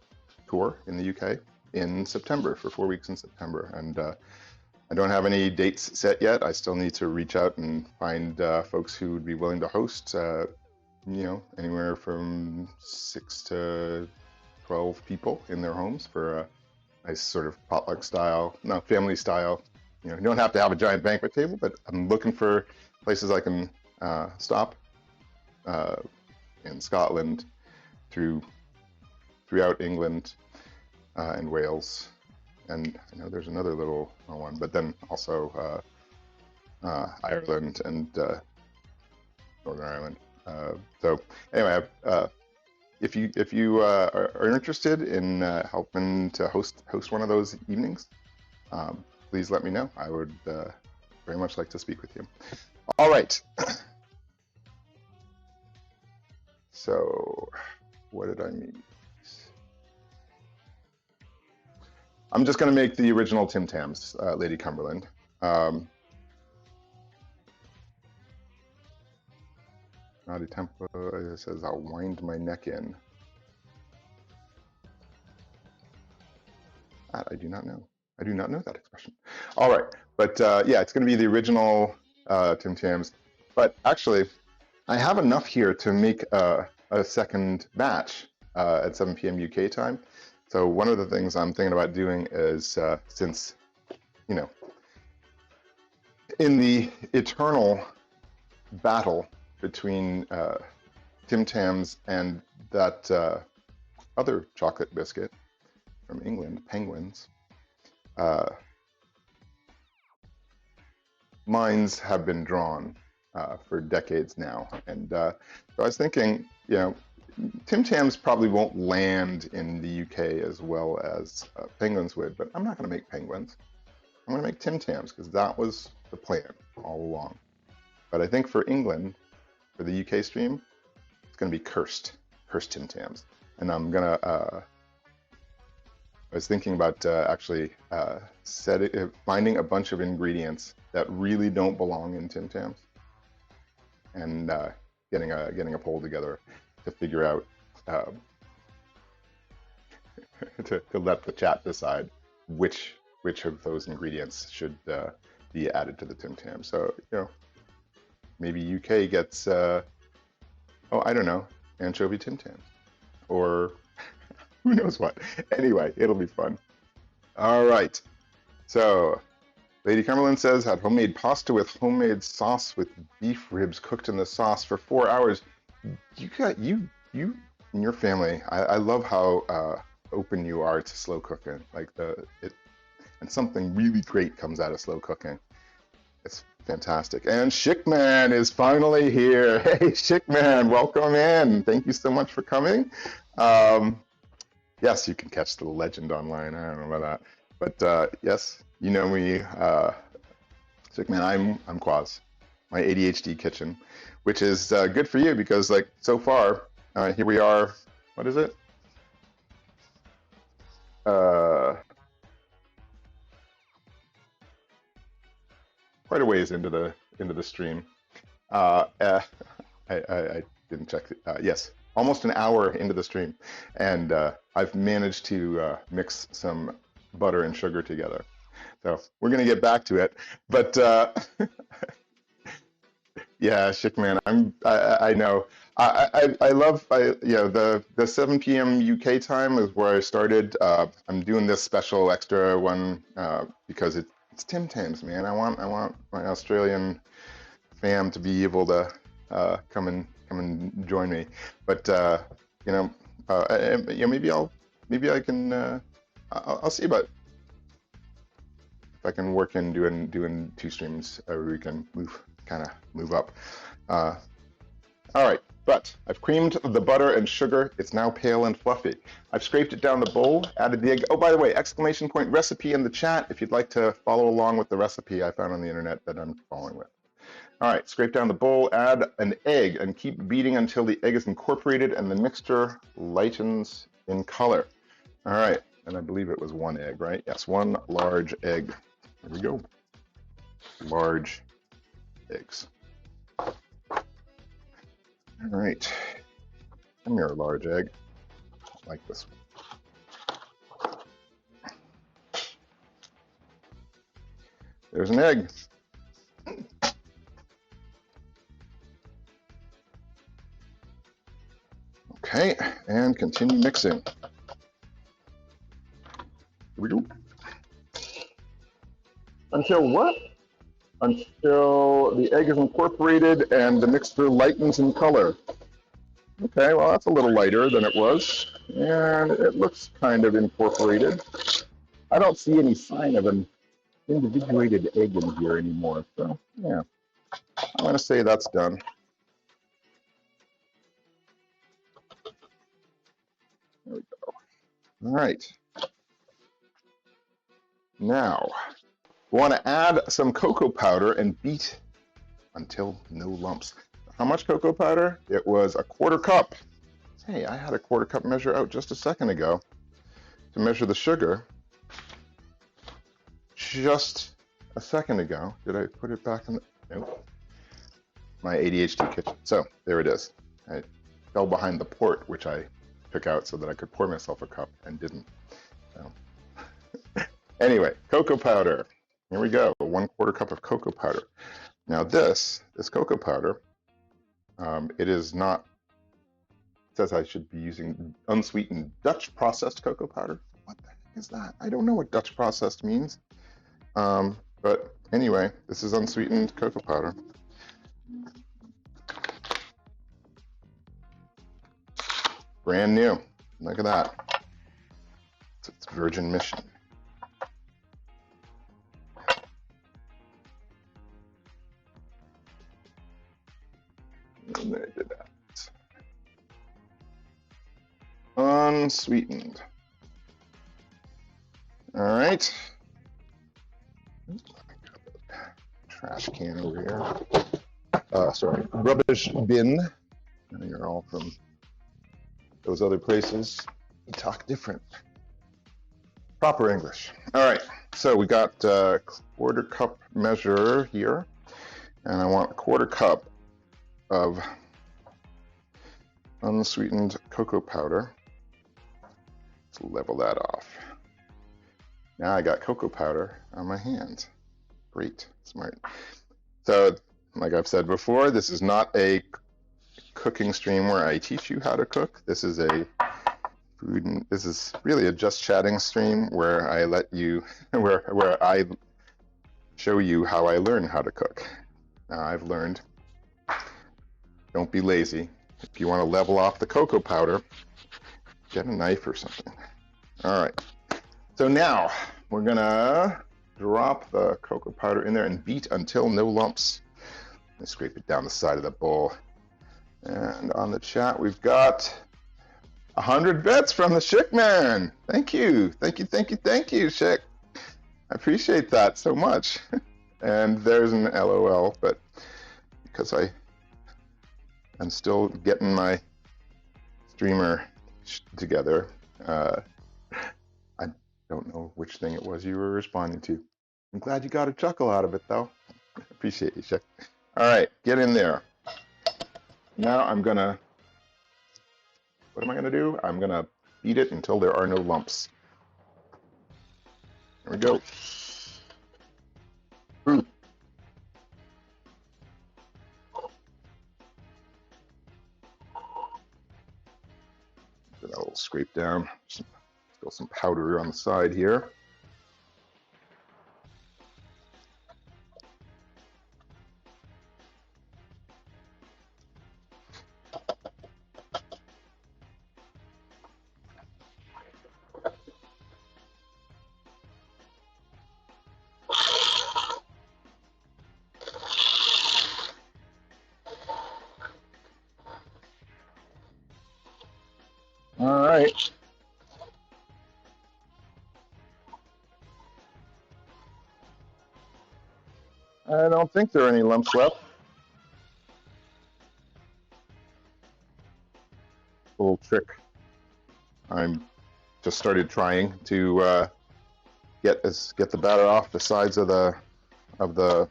Speaker 1: tour in the UK in September, for 4 weeks in September. And I don't have any dates set yet. I still need to reach out and find folks who would be willing to host, you know, anywhere from 6 to 12 people in their homes for a nice sort of potluck style, no, family style. You know, you don't have to have a giant banquet table, but I'm looking for places I can stop in Scotland, throughout England and Wales, and I know there's another little one, but then also Ireland and Northern Ireland. So anyway, if you are interested in helping to host one of those evenings, please let me know. I would very much like to speak with you. All right. So what did I mean? I'm just going to make the original Tim Tams, Lady Cumberland. Naughty tempo, it says I'll wind my neck in. That I do not know. I do not know that expression. All right, but yeah, it's going to be the original Tim Tams. But actually, I have enough here to make a second batch at 7 p.m. UK time. So one of the things I'm thinking about doing is, since, you know, in the eternal battle between Tim Tams and that other chocolate biscuit from England, Penguins, lines have been drawn for decades now. And so I was thinking, you know, Tim Tams probably won't land in the UK as well as penguins would, but I'm not going to make penguins. I'm going to make Tim Tams because that was the plan all along. But I think for England, for the UK stream, it's going to be cursed Tim Tams. And I'm going to, I was thinking about actually finding a bunch of ingredients that really don't belong in Tim Tams and getting a poll together to figure out, to let the chat decide which of those ingredients should be added to the Tim Tam. So, you know, maybe UK gets, oh, I don't know, anchovy Tim Tams, or who knows what. Anyway, it'll be fun. All right. So, Lady Cumberland says, had homemade pasta with homemade sauce with beef ribs cooked in the sauce for 4 hours. You and your family, I love how open you are to slow cooking. Like and something really great comes out of slow cooking. It's fantastic. And Schickman is finally here. Hey, Schickman, welcome in. Thank you so much for coming. Yes, you can catch the legend online. I don't know about that. But yes, you know me, Schickman, I'm Quaz, my ADHD kitchen, which is good for you because, like, so far, here we are, what is it? Quite a ways into the stream. I didn't check. Yes, almost an hour into the stream, and I've managed to mix some butter and sugar together. So we're gonna get back to it, but yeah, Schickman, I know. I love you know, the 7 p.m. UK time is where I started. I'm doing this special extra one because it's Tim Tams, man. I want my Australian fam to be able to come and join me. But you know, maybe I can I'll see about if I can work in doing 2 streams every week and kind of move up. All right, but I've creamed the butter and sugar. It's now pale and fluffy. I've scraped it down the bowl, added the egg. Oh, by the way, exclamation point recipe in the chat if you'd like to follow along with the recipe I found on the internet that I'm following with. All right, scrape down the bowl, add an egg, and keep beating until the egg is incorporated and the mixture lightens in color. All right, and I believe it was 1 egg, right? Yes, 1 large egg. There we go. Large eggs. All right, come here, large egg. I like this one. There's an egg. Okay, and continue mixing. Here we go. Until what? Until the egg is incorporated and the mixture lightens in color. Okay, well, that's a little lighter than it was, and it looks kind of incorporated. I don't see any sign of an individuated egg in here anymore, so yeah, I'm going to say that's done. There we go. All right. Now, we want to add some cocoa powder and beat until no lumps. How much cocoa powder? It was 1/4 cup. Hey, I had a 1/4 cup measure out just a second ago to measure the sugar. Just a second ago. Did I put it back in the, nope. My ADHD kitchen. So there it is. I fell behind the port, which I took out so that I could pour myself a cup and didn't. So. Anyway, cocoa powder. Here we go, 1/4 cup of cocoa powder. Now this cocoa powder, it is not, it says I should be using unsweetened Dutch processed cocoa powder. What the heck is that? I don't know what Dutch processed means. But anyway, this is unsweetened cocoa powder. Brand new, look at that. It's Virgin Mission. And I did that. unsweetened. All right. Trash can over here. Sorry, rubbish bin. You're all from those other places. You talk different. Proper English. All right, so we got a quarter cup measure here, and I want a quarter cup of unsweetened cocoa powder. Let's level that off. Now I got cocoa powder on my hands. Great, smart. So, like I've said before, this is not a cooking stream where I teach you how to cook. This is a this is really a just chatting stream where I let you, where I show you how I learn how to cook. Now I've learned, don't be lazy. If you want to level off the cocoa powder, get a knife or something. All right, so now we're gonna drop the cocoa powder in there and beat until no lumps. Let's scrape it down the side of the bowl. And on the chat, we've got 100 bits from the Schick Man. Thank you, thank you, thank you, thank you, Schick. I appreciate that so much. And there's an LOL, but because I'm still getting my streamer together, I don't know which thing it was you were responding to. I'm glad you got a chuckle out of it, though. Appreciate you, Schick. All right, get in there. Now I'm gonna, what am I gonna do? I'm gonna beat it until there are no lumps. There we go. Get that little scrape down. Still some powder on the side here. All right. I don't think there are any lumps left. Little trick. I'm just started trying to get the batter off the sides of the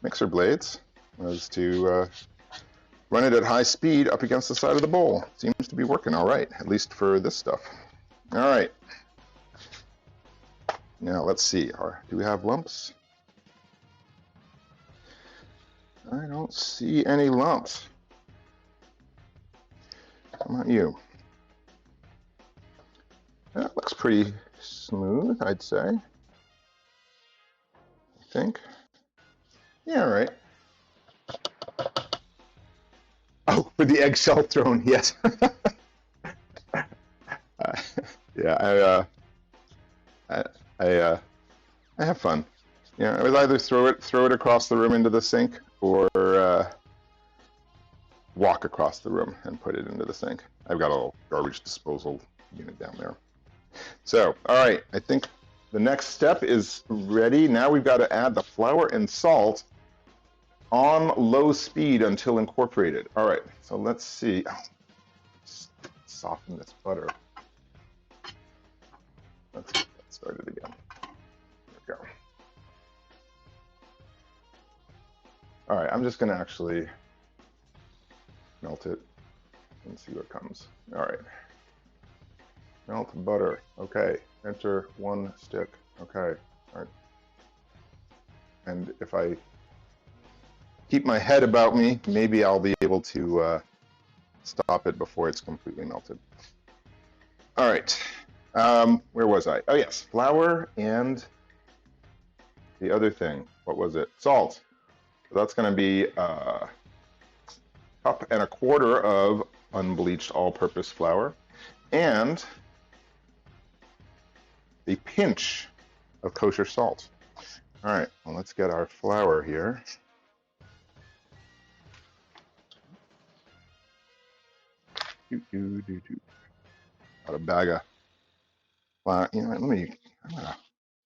Speaker 1: mixer blades, was to run it at high speed up against the side of the bowl. Seems to be working all right, at least for this stuff. All right. Now let's see. Do we have lumps? I don't see any lumps. How about you? That looks pretty smooth, I'd say. I think. Yeah, all right. Oh, for the eggshell thrown, yes. Yeah, I have fun. Yeah, I would either throw it across the room into the sink, or walk across the room and put it into the sink. I've got a little garbage disposal unit down there. So, all right, I think the next step is ready. Now we've got to add the flour and salt on low speed until incorporated. All right, so let's see. Oh, soften this butter. Let's get that started again. There we go. All right, I'm just gonna actually melt it and see what comes. All right. Melt butter. Okay. Enter 1 stick. Okay. All right. And if I keep my head about me, maybe I'll be able to stop it before it's completely melted. All right. Where was I? Oh, yes. Flour and the other thing. What was it? Salt. So that's going to be a cup and a quarter of unbleached all-purpose flour and a pinch of kosher salt. All right, well, let's get our flour here. Got a bag of flour. You know what, I'm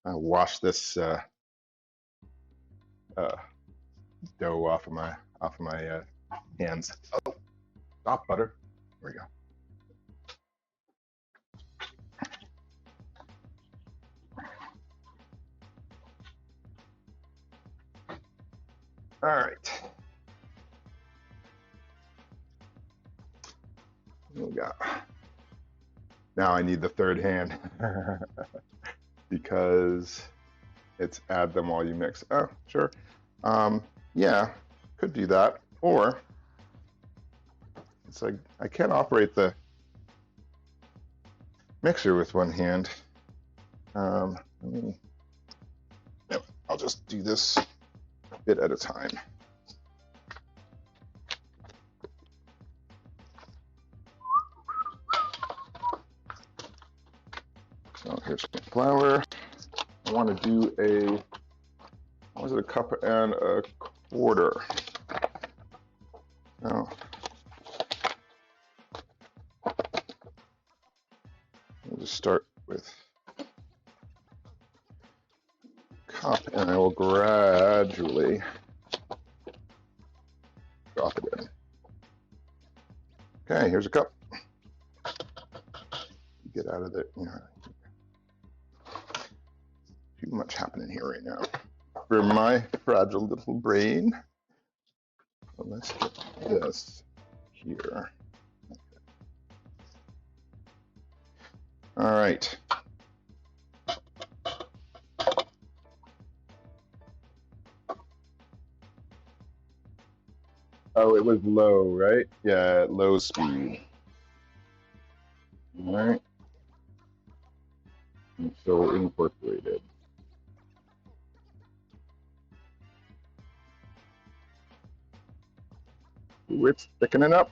Speaker 1: gonna wash this dough off of my hands. Oh, stop butter. There we go. All right. What we got? Now I need the third hand because it's add them while you mix. Oh, sure. Yeah, could do that. Or it's like I can't operate the mixer with one hand. I'll just do this a bit at a time. So here's some flour. I want to do a cup and a quarter. So we'll just start with cup, and I will gradually drop it in. Okay, here's a cup. Get out of there. Too much happening here right now for my fragile little brain. So let's get this here. Okay. All right. Oh, it was low, right? Yeah, low speed. All right. And so incorporated. Ooh, it's thickening up.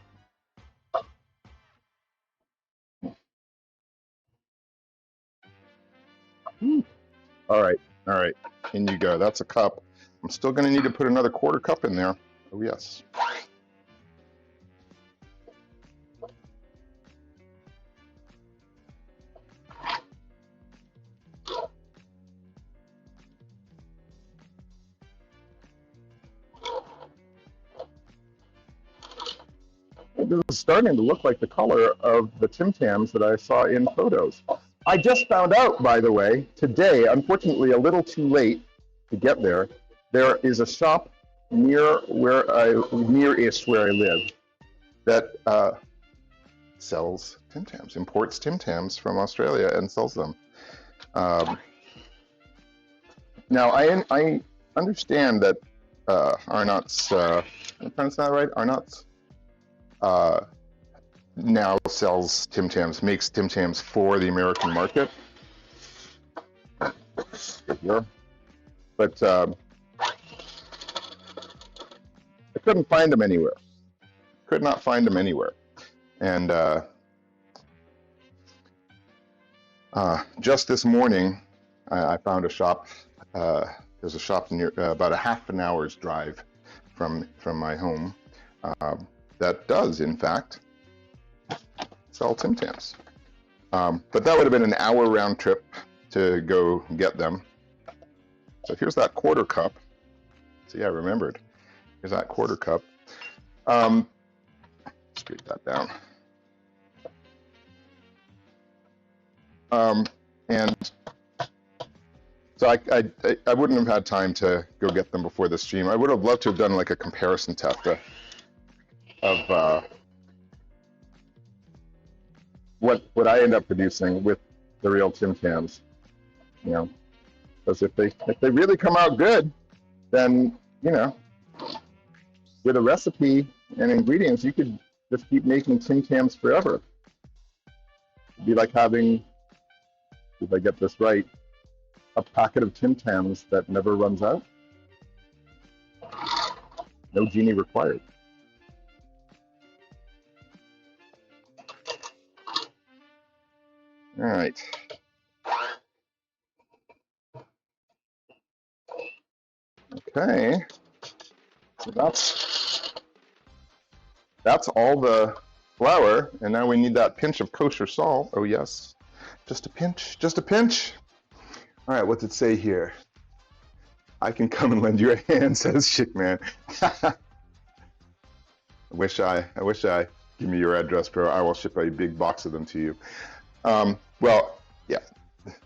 Speaker 1: All right, in you go. That's a cup. I'm still going to need to put another quarter cup in there. Oh, yes. This is starting to look like the color of the Tim Tams that I saw in photos. I just found out, by the way, today, unfortunately a little too late to get there, there is a shop near-ish where I live that sells Tim Tams, imports Tim Tams from Australia and sells them. Now, I understand that Arnott's, am I pronouncing that right? Arnott's now sells Tim Tams, makes Tim Tams for the American market. But I couldn't find them anywhere. Could not find them anywhere. And just this morning, I found a shop. There's a shop near about a half an hour's drive from my home that does, in fact, sell Tim Tams. But that would have been an hour round trip to go get them. So here's that quarter cup. See, I remembered. Here's that quarter cup. Scrape that down. And so I wouldn't have had time to go get them before the stream. I would have loved to have done like a comparison test of what I end up producing with the real Tim Tams. You know, because if they really come out good, then, you know, with a recipe and ingredients, you could just keep making Tim Tams forever. It'd be like having, if I get this right, a packet of Tim Tams that never runs out. No genie required. All right. Okay. So that's all the flour, and now we need that pinch of kosher salt. Oh yes, just a pinch, just a pinch. All right, what's it say here? I can come and lend you a hand, says Chickman. I wish I. Give me your address, bro. I will ship a big box of them to you. Well, yeah.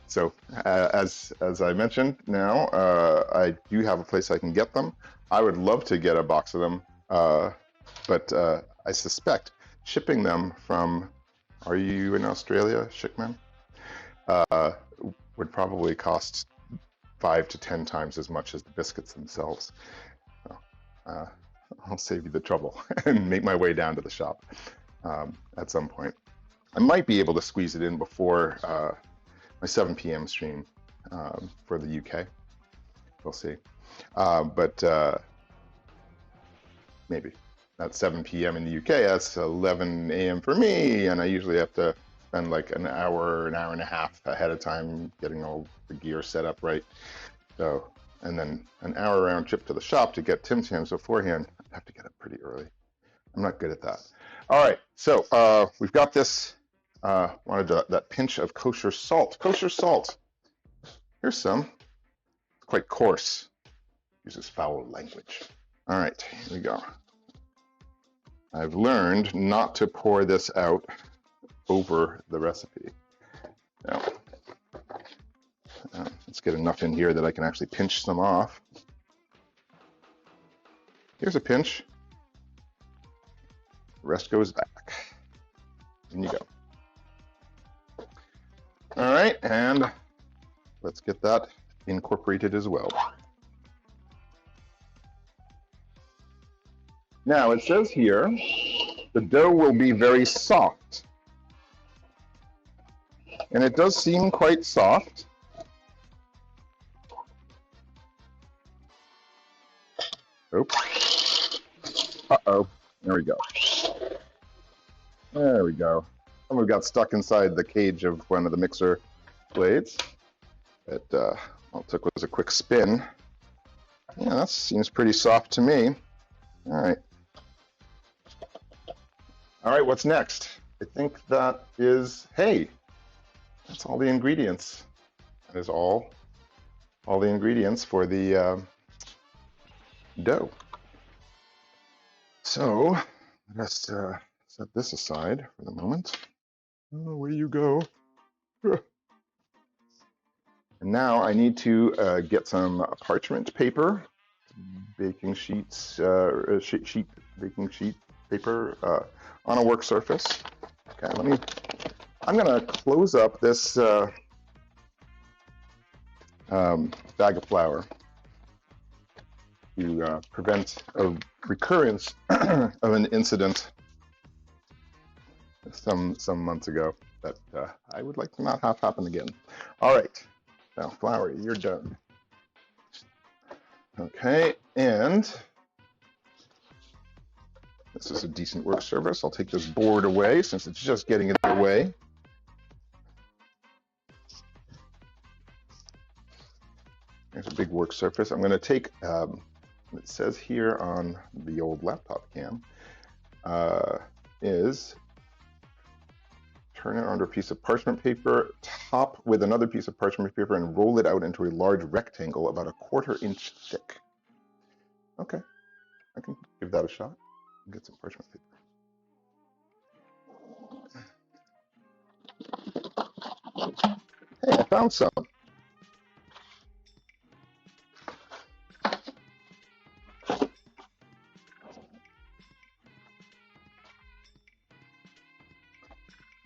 Speaker 1: So as I mentioned, now I do have a place I can get them. I would love to get a box of them, but I suspect shipping them from, are you in Australia, Chickman? Would probably cost 5 to 10 times as much as the biscuits themselves. So, I'll save you the trouble and make my way down to the shop at some point. I might be able to squeeze it in before my 7 p.m. stream for the UK. We'll see. But maybe. That's 7 p.m. in the UK. That's 11 a.m. for me, and I usually have to spend like an hour and a half ahead of time getting all the gear set up right. So, and then an hour round trip to the shop to get Tim Tams beforehand. I have to get up pretty early. I'm not good at that. All right, so we've got this. Wanted that pinch of kosher salt. Kosher salt. Here's some. It's quite coarse. Uses foul language. All right, here we go. I've learned not to pour this out over the recipe. Now, let's get enough in here that I can actually pinch some off. Here's a pinch. The rest goes back. In you go. All right, and let's get that incorporated as well. Now it says here, the dough will be very soft. And it does seem quite soft. Oops. Uh-oh. There we go. There we go. Someone got stuck inside the cage of one of the mixer blades. It all it took was a quick spin. Yeah, that seems pretty soft to me. All right. All right, what's next? I think that is, hey, that's all the ingredients. That is all the ingredients for the dough. So let's set this aside for the moment. Oh, where you go? And now I need to get some parchment paper, baking sheets, baking sheet paper on a work surface. Okay, I'm gonna close up this bag of flour to prevent a recurrence of an incident some months ago that I would like to not have happen again. All right, now flour, you're done. Okay, and this is a decent work surface. I'll take this board away since it's just getting in the way. There's a big work surface. I'm going to take, it says here on the old laptop cam, is turn it onto a piece of parchment paper, top with another piece of parchment paper, and roll it out into a large rectangle about 1/4 inch thick. Okay, I can give that a shot. Get some parchment paper. Hey, I found some.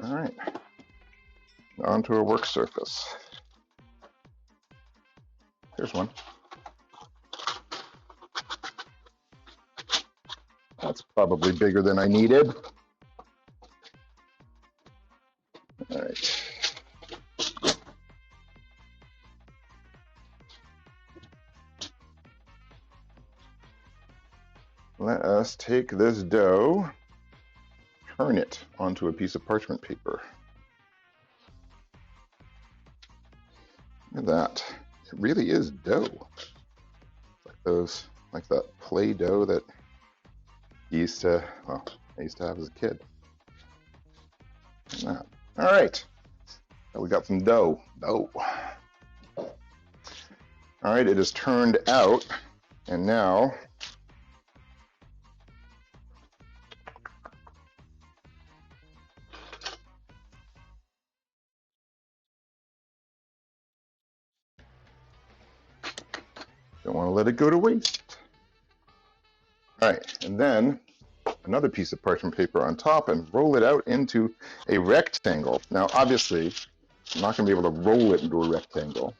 Speaker 1: All right, onto a work surface. Here's one. That's probably bigger than I needed. All right. Let us take this dough, turn it onto a piece of parchment paper. Look at that. It really is dough. Like that play dough that you used to, well, I used to have as a kid. All right, so we got some dough. All right, it is turned out, and now don't want to let it go to waste. All right, and then another piece of parchment paper on top and roll it out into a rectangle. Now, obviously, I'm not going to be able to roll it into a rectangle.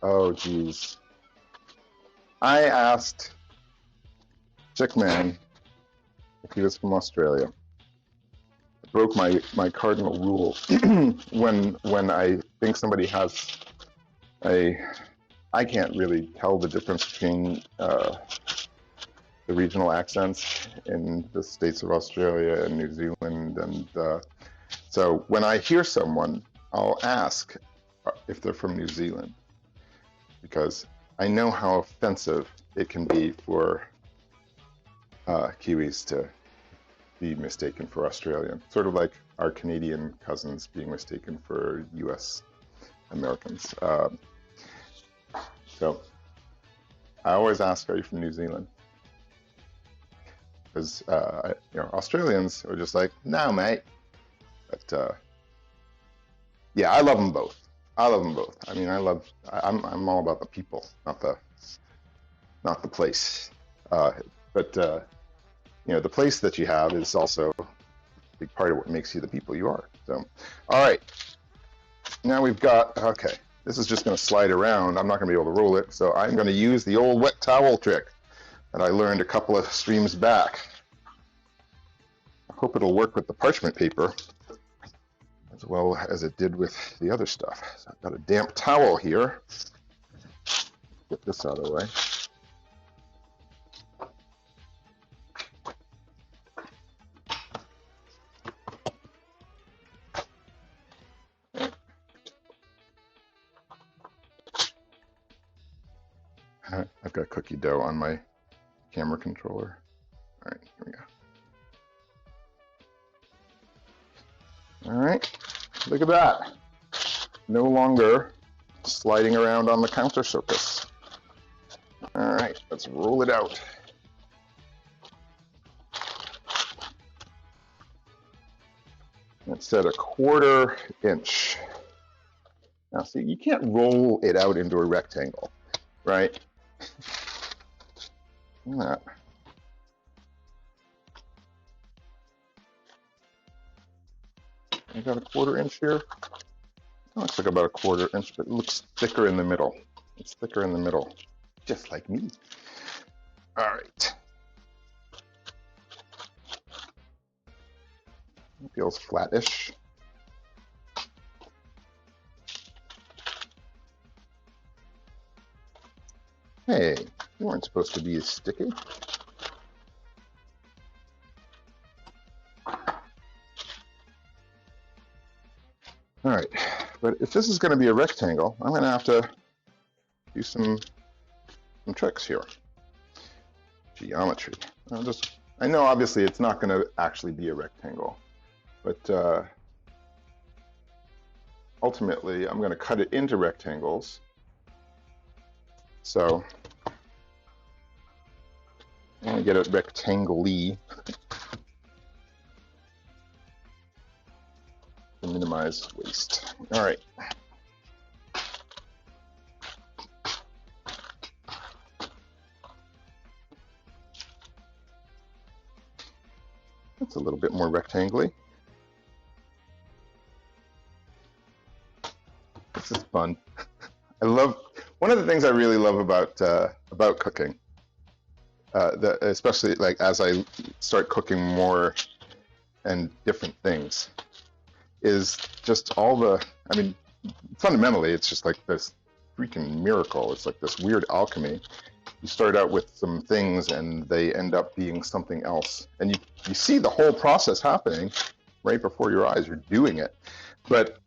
Speaker 1: Oh, geez. I asked Chickman if he was from Australia. I broke my cardinal rule when I think somebody has I can't really tell the difference between the regional accents in the states of Australia and New Zealand. And so when I hear someone, I'll ask if they're from New Zealand, because I know how offensive it can be for Kiwis to be mistaken for Australian, sort of like our Canadian cousins being mistaken for US Americans. So I always ask, are you from New Zealand? Because Australians are just like, no, mate. But yeah, I love them both. I love them both. I mean, I'm all about the people, not the place. But the place that you have is also a big part of what makes you the people you are. So, all right. Now we've got, okay, this is just going to slide around. I'm not going to be able to roll it, so I'm going to use the old wet towel trick that I learned a couple of streams back. I hope it'll work with the parchment paper as well as it did with the other stuff. So I've got a damp towel here. Get this out of the way. I've got cookie dough on my camera controller. All right, here we go. All right, look at that. No longer sliding around on the counter surface. All right, let's roll it out. It's at a 1/4 inch. Now see, you can't roll it out into a rectangle, right? Look at that. I got a 1/4 inch here. It looks like about a 1/4 inch, but it looks thicker in the middle. It's thicker in the middle, just like me. All right. It feels flattish. Hey, you weren't supposed to be as sticky. All right, but if this is going to be a rectangle, I'm going to have to do some tricks here. Geometry. I know obviously it's not going to actually be a rectangle, but ultimately I'm going to cut it into rectangles. So I'm going to get it rectangle-y to minimize waste. All right. That's a little bit more rectangle-y. This is fun. One of the things I really love about cooking, especially like as I start cooking more and different things, is just I mean, fundamentally, it's just like this freaking miracle. It's like this weird alchemy. You start out with some things and they end up being something else. And you see the whole process happening right before your eyes. You're doing it. But,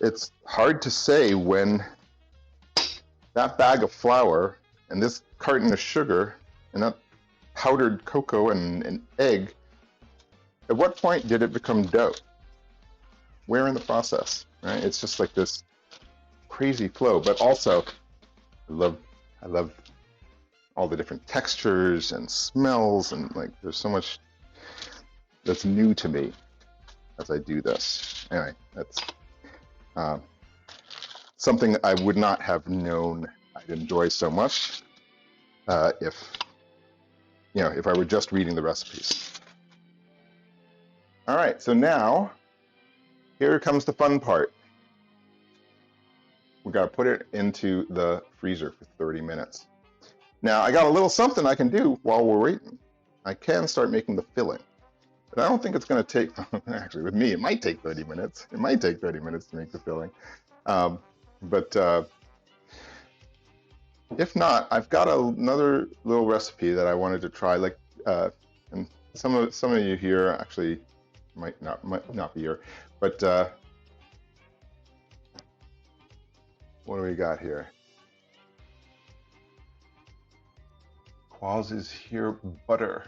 Speaker 1: it's hard to say when that bag of flour and this carton of sugar and that powdered cocoa and egg at what point did it become dough? Where in the process, right? It's just like this crazy flow, but also I love all the different textures and smells, and like there's so much that's new to me as I do this. Anyway, that's something I would not have known I'd enjoy so much if I were just reading the recipes. All right, so now here comes the fun part. We got to put it into the freezer for 30 minutes. Now I got a little something I can do while we're waiting. I can start making the filling, but I don't think it's going to take, actually with me, it might take 30 minutes. It might take 30 minutes to make the filling. But if not, I've got another little recipe that I wanted to try. Like, and some of you here actually might not be here, but what do we got here? Quaz is here. Butter.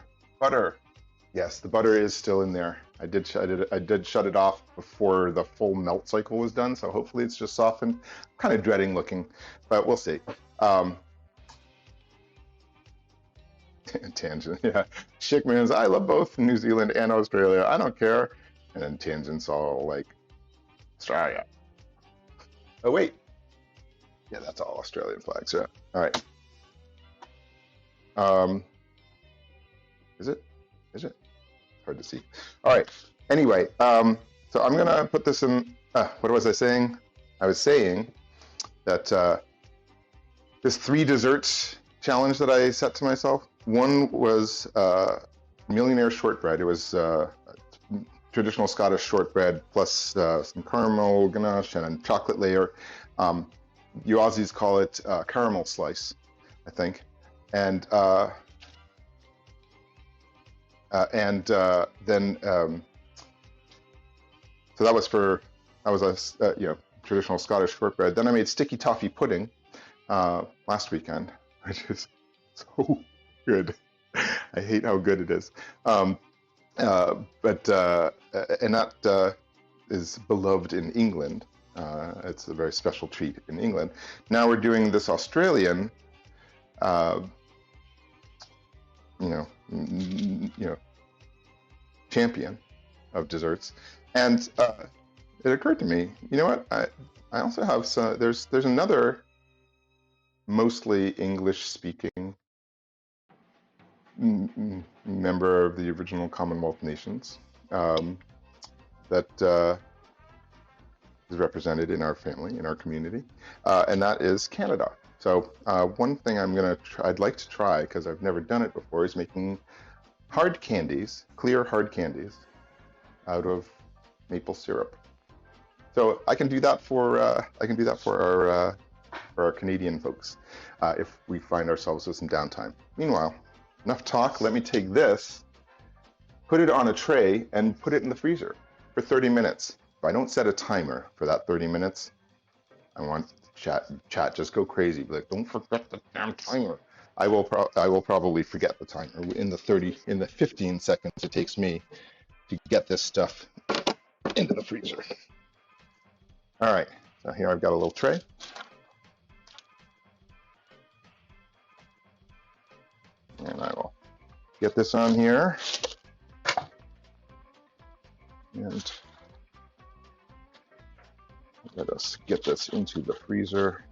Speaker 1: Yes, the butter is still in there. I did shut it off before the full melt cycle was done, so hopefully it's just softened. I'm kind of dreading looking, but we'll see. Tangent, yeah. Chickman's, I love both New Zealand and Australia. I don't care. And then Tangent's all like, Australia. Oh wait, yeah, that's all Australian flags. Yeah. All right. Is it? Hard to see. All right. Anyway, so I'm gonna put this in. What was I saying? I was saying that this 3 desserts challenge that I set to myself. One was millionaire shortbread. It was traditional Scottish shortbread plus some caramel ganache and a chocolate layer. You Aussies call it caramel slice, I think. And then so that was a traditional Scottish shortbread. Then I made sticky toffee pudding last weekend, which is so good. I hate how good it is. And that is beloved in England. It's a very special treat in England. Now we're doing this Australian, champion of desserts, and it occurred to me, you know what? I also have some. There's another mostly English-speaking member of the original Commonwealth nations that is represented in our family, in our community, and that is Canada. So one thing I'd like to try, because I've never done it before, is making hard candies, clear hard candies, out of maple syrup. So I can do that for our Canadian folks if we find ourselves with some downtime. Meanwhile, enough talk. Let me take this, put it on a tray, and put it in the freezer for 30 minutes. If I don't set a timer for that 30 minutes, I want chat just go crazy. Be like, don't forget the damn timer. I will probably forget the timer in the 15 seconds it takes me to get this stuff into the freezer. All right, so here I've got a little tray. And I will get this on here. And let us get this into the freezer.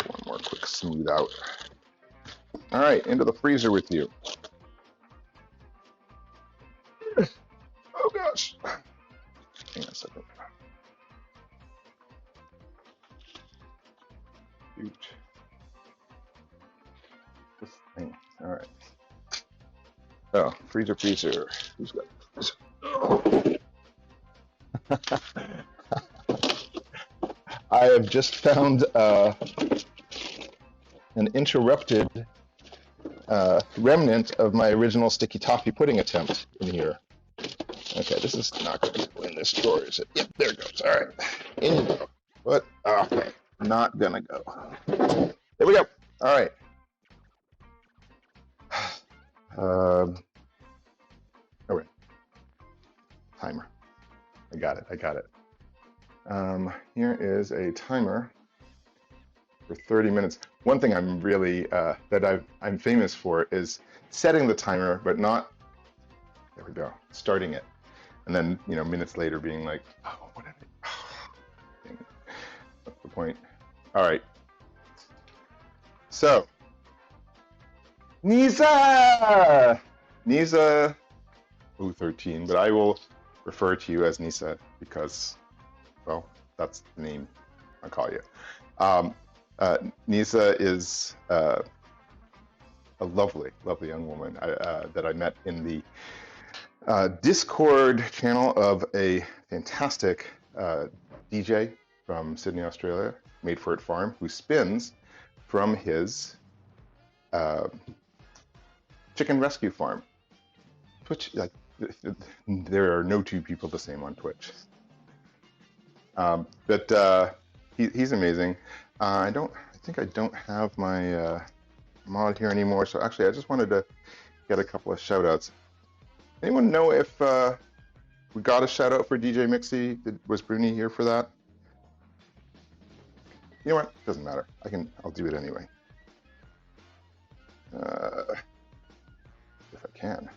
Speaker 1: One more quick smooth out. All right, into the freezer with you. Oh gosh. Hang on a second. Shoot. This thing. All right. Oh, freezer. Who's got freezer? Oh. I have just found an interrupted remnant of my original sticky toffee pudding attempt in here. Okay, this is not going to go in this drawer, is it? Yep, there it goes. All right, in you go. But okay, not gonna go. There we go. All right. got it. I got it. Here is a timer for 30 minutes. One thing I'm really I'm famous for is setting the timer, but not, there we go, starting it, and then minutes later being like, oh, what did I? Dang it. What's the point? All right. So, Nisa, 13, but I will refer to you as Nisa because, well, that's the name I call you. Nisa is a lovely, lovely young woman that I met in the Discord channel of a fantastic DJ from Sydney, Australia, Made for It Farm, who spins from his chicken rescue farm. Twitch, like, there are no two people the same on Twitch. But he's amazing. I think I don't have my mod here anymore. So actually, I just wanted to get a couple of shout outs. Anyone know if we got a shout out for DJ Mixie? Was Bruni here for that? You know what? Doesn't matter. I'll do it anyway. If I can.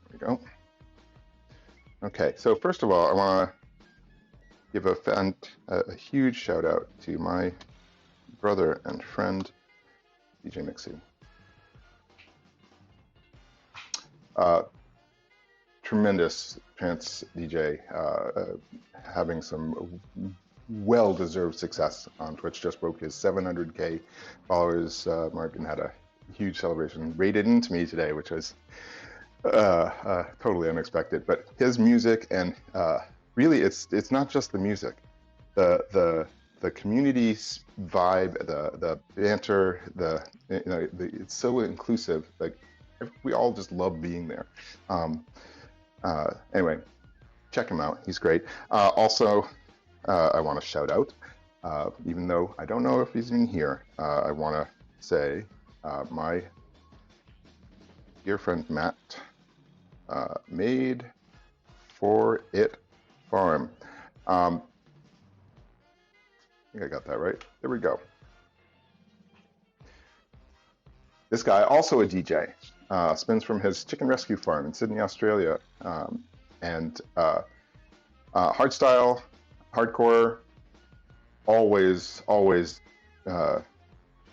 Speaker 1: There we go. Okay, so first of all, I want to give a huge shout out to my brother and friend, DJ Mixie. Tremendous trance DJ, having some well-deserved success on Twitch. Just broke his 700K followers mark and had a huge celebration. Rated into me today, which was totally unexpected. But his music and really, it's not just the music, the community vibe, the banter, it's so inclusive. Like, we all just love being there. Anyway, check him out. He's great. Also, I want to shout out, even though I don't know if he's in here, I want to say my dear friend Matt, Made for It Farm. I think I got that right. There we go. This guy, also a DJ, spins from his chicken rescue farm in Sydney, Australia, and hardstyle, hardcore, always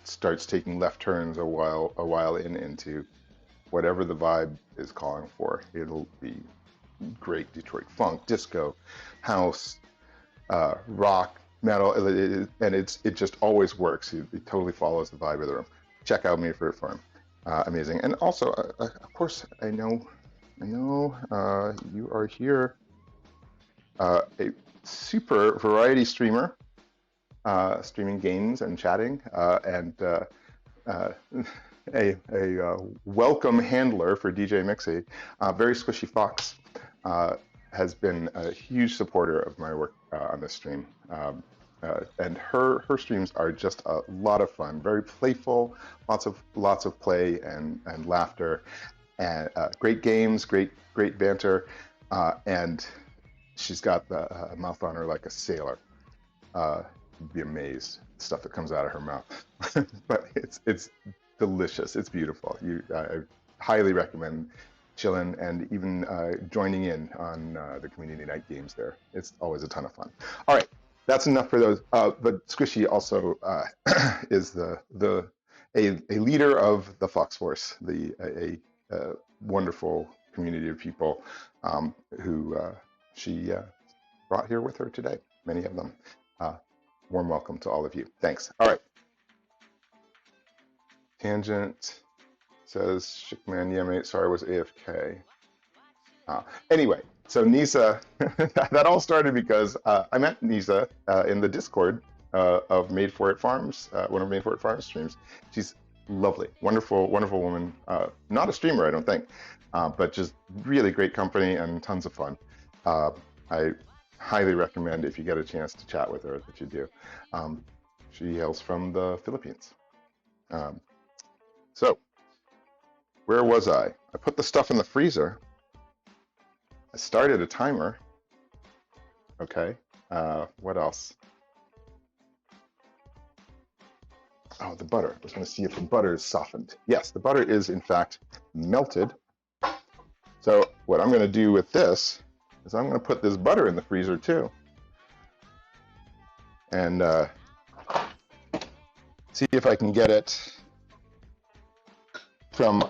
Speaker 1: starts taking left turns a while into whatever the vibe is calling for. It'll be great Detroit funk, disco, house, rock, metal, and it just always works. It totally follows the vibe of the room. Check out Made for It Farm. Amazing. And also, of course, I know you are here, a super variety streamer, streaming games and chatting, and a welcome handler for DJ Mixie. Very Squishy Fox has been a huge supporter of my work on this stream. And her streams are just a lot of fun, very playful, lots of play and laughter, and great games, great banter, and she's got a mouth on her like a sailor. You'd be amazed at the stuff that comes out of her mouth, but it's delicious. It's beautiful. I highly recommend chilling and even joining in on the community night games there. It's always a ton of fun. All right. That's enough for those. But Squishy also is a leader of the Fox Force, a wonderful community of people who she brought here with her today. Many of them. Warm welcome to all of you. Thanks. All right. Tangent says, Chickman, yeah, mate, sorry, I was AFK. Anyway. So Nisa, that all started because I met Nisa in the Discord of Made for It Farms, one of Made for It Farms streams. She's lovely, wonderful woman. Not a streamer, I don't think, but just really great company and tons of fun. I highly recommend, if you get a chance to chat with her, that you do. She hails from the Philippines. So, where was I? I put the stuff in the freezer. I started a timer. Okay. What else? Oh, the butter. I was going to see if the butter is softened. Yes, the butter is in fact melted. So what I'm going to do with this is I'm going to put this butter in the freezer too. And see if I can get it from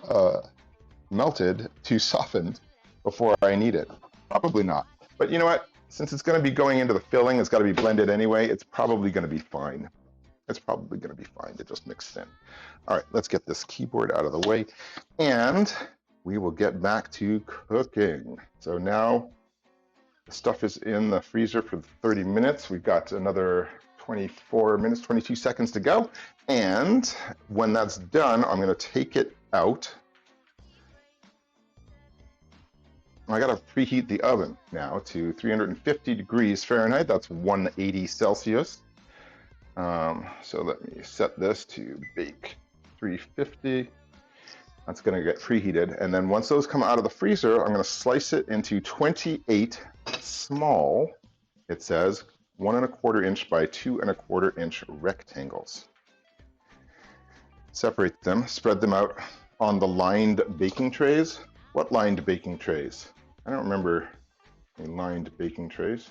Speaker 1: melted to softened before I need it. Probably not. But you know what? Since it's going to be going into the filling, it's got to be blended anyway, it's probably going to be fine. It's probably going to be fine to just mix in. All right, let's get this keyboard out of the way, and we will get back to cooking. So now the stuff is in the freezer for 30 minutes. We've got another 24 minutes, 22 seconds to go. And when that's done, I'm going to take it out. I got to preheat the oven now to 350 degrees Fahrenheit. That's 180 Celsius. So let me set this to bake 350. That's going to get preheated. And then once those come out of the freezer, I'm going to slice it into 28 small, it says, 1 1/4 inch by 2 1/4 inch rectangles. Separate them, spread them out on the lined baking trays. What lined baking trays? I don't remember any lined baking trays.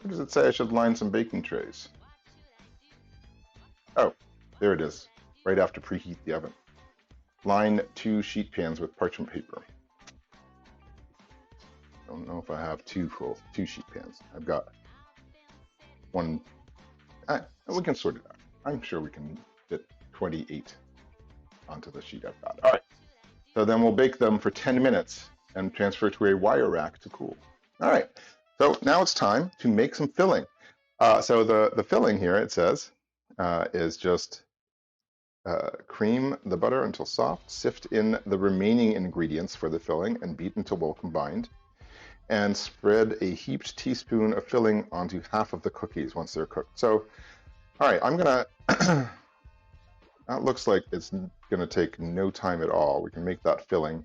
Speaker 1: What does it say I should line some baking trays? Oh, there it is, right after preheat the oven. Line 2 sheet pans with parchment paper. I don't know if I have two sheet pans. I've got one. We can sort it out. I'm sure we can fit 28 onto the sheet I've got. All right. So then we'll bake them for 10 minutes and transfer to a wire rack to cool. All right. So now it's time to make some filling. So the filling here, it says, is just cream the butter until soft, sift in the remaining ingredients for the filling, and beat until well combined. And spread a heaped teaspoon of filling onto half of the cookies once they're cooked. So, all right, I'm gonna, that looks like it's gonna take no time at all. We can make that filling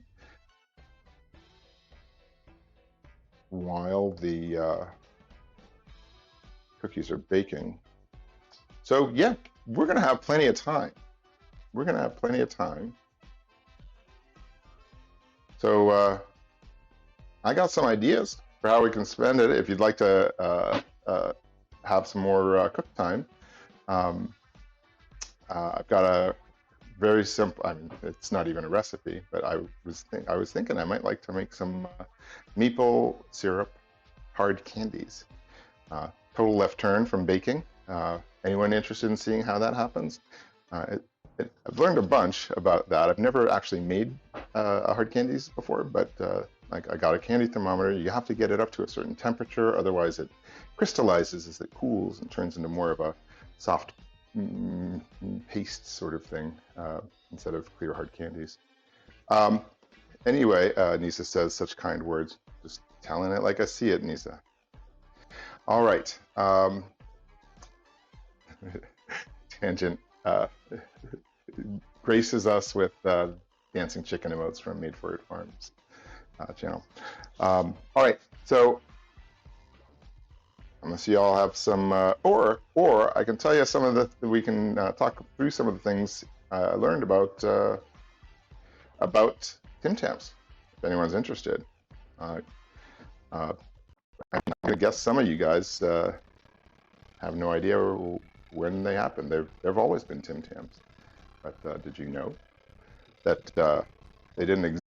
Speaker 1: while the cookies are baking. So yeah, we're gonna have plenty of time. We're gonna have plenty of time. So I got some ideas for how we can spend it. If you'd like to have some more cook time, I've got a very simple. I mean, it's not even a recipe, but I was thinking I might like to make some maple syrup hard candies. Total left turn from baking. Anyone interested in seeing how that happens? I've learned a bunch about that. I've never actually made hard candies before, but I got a candy thermometer. You have to get it up to a certain temperature, otherwise it crystallizes as it cools and turns into more of a soft paste sort of thing instead of clear hard candies. Anyway, Nisa says such kind words. Just telling it like I see it, Nisa. All right. Tangent graces us with dancing chicken emotes from Made for It Farms channel. All right, so I'm gonna see y'all have some, or I can tell you some of the, we can talk through some of the things I learned about Tim Tams, if anyone's interested. I'm gonna guess some of you guys have no idea when they happened. They've always been Tim Tams, but did you know that they didn't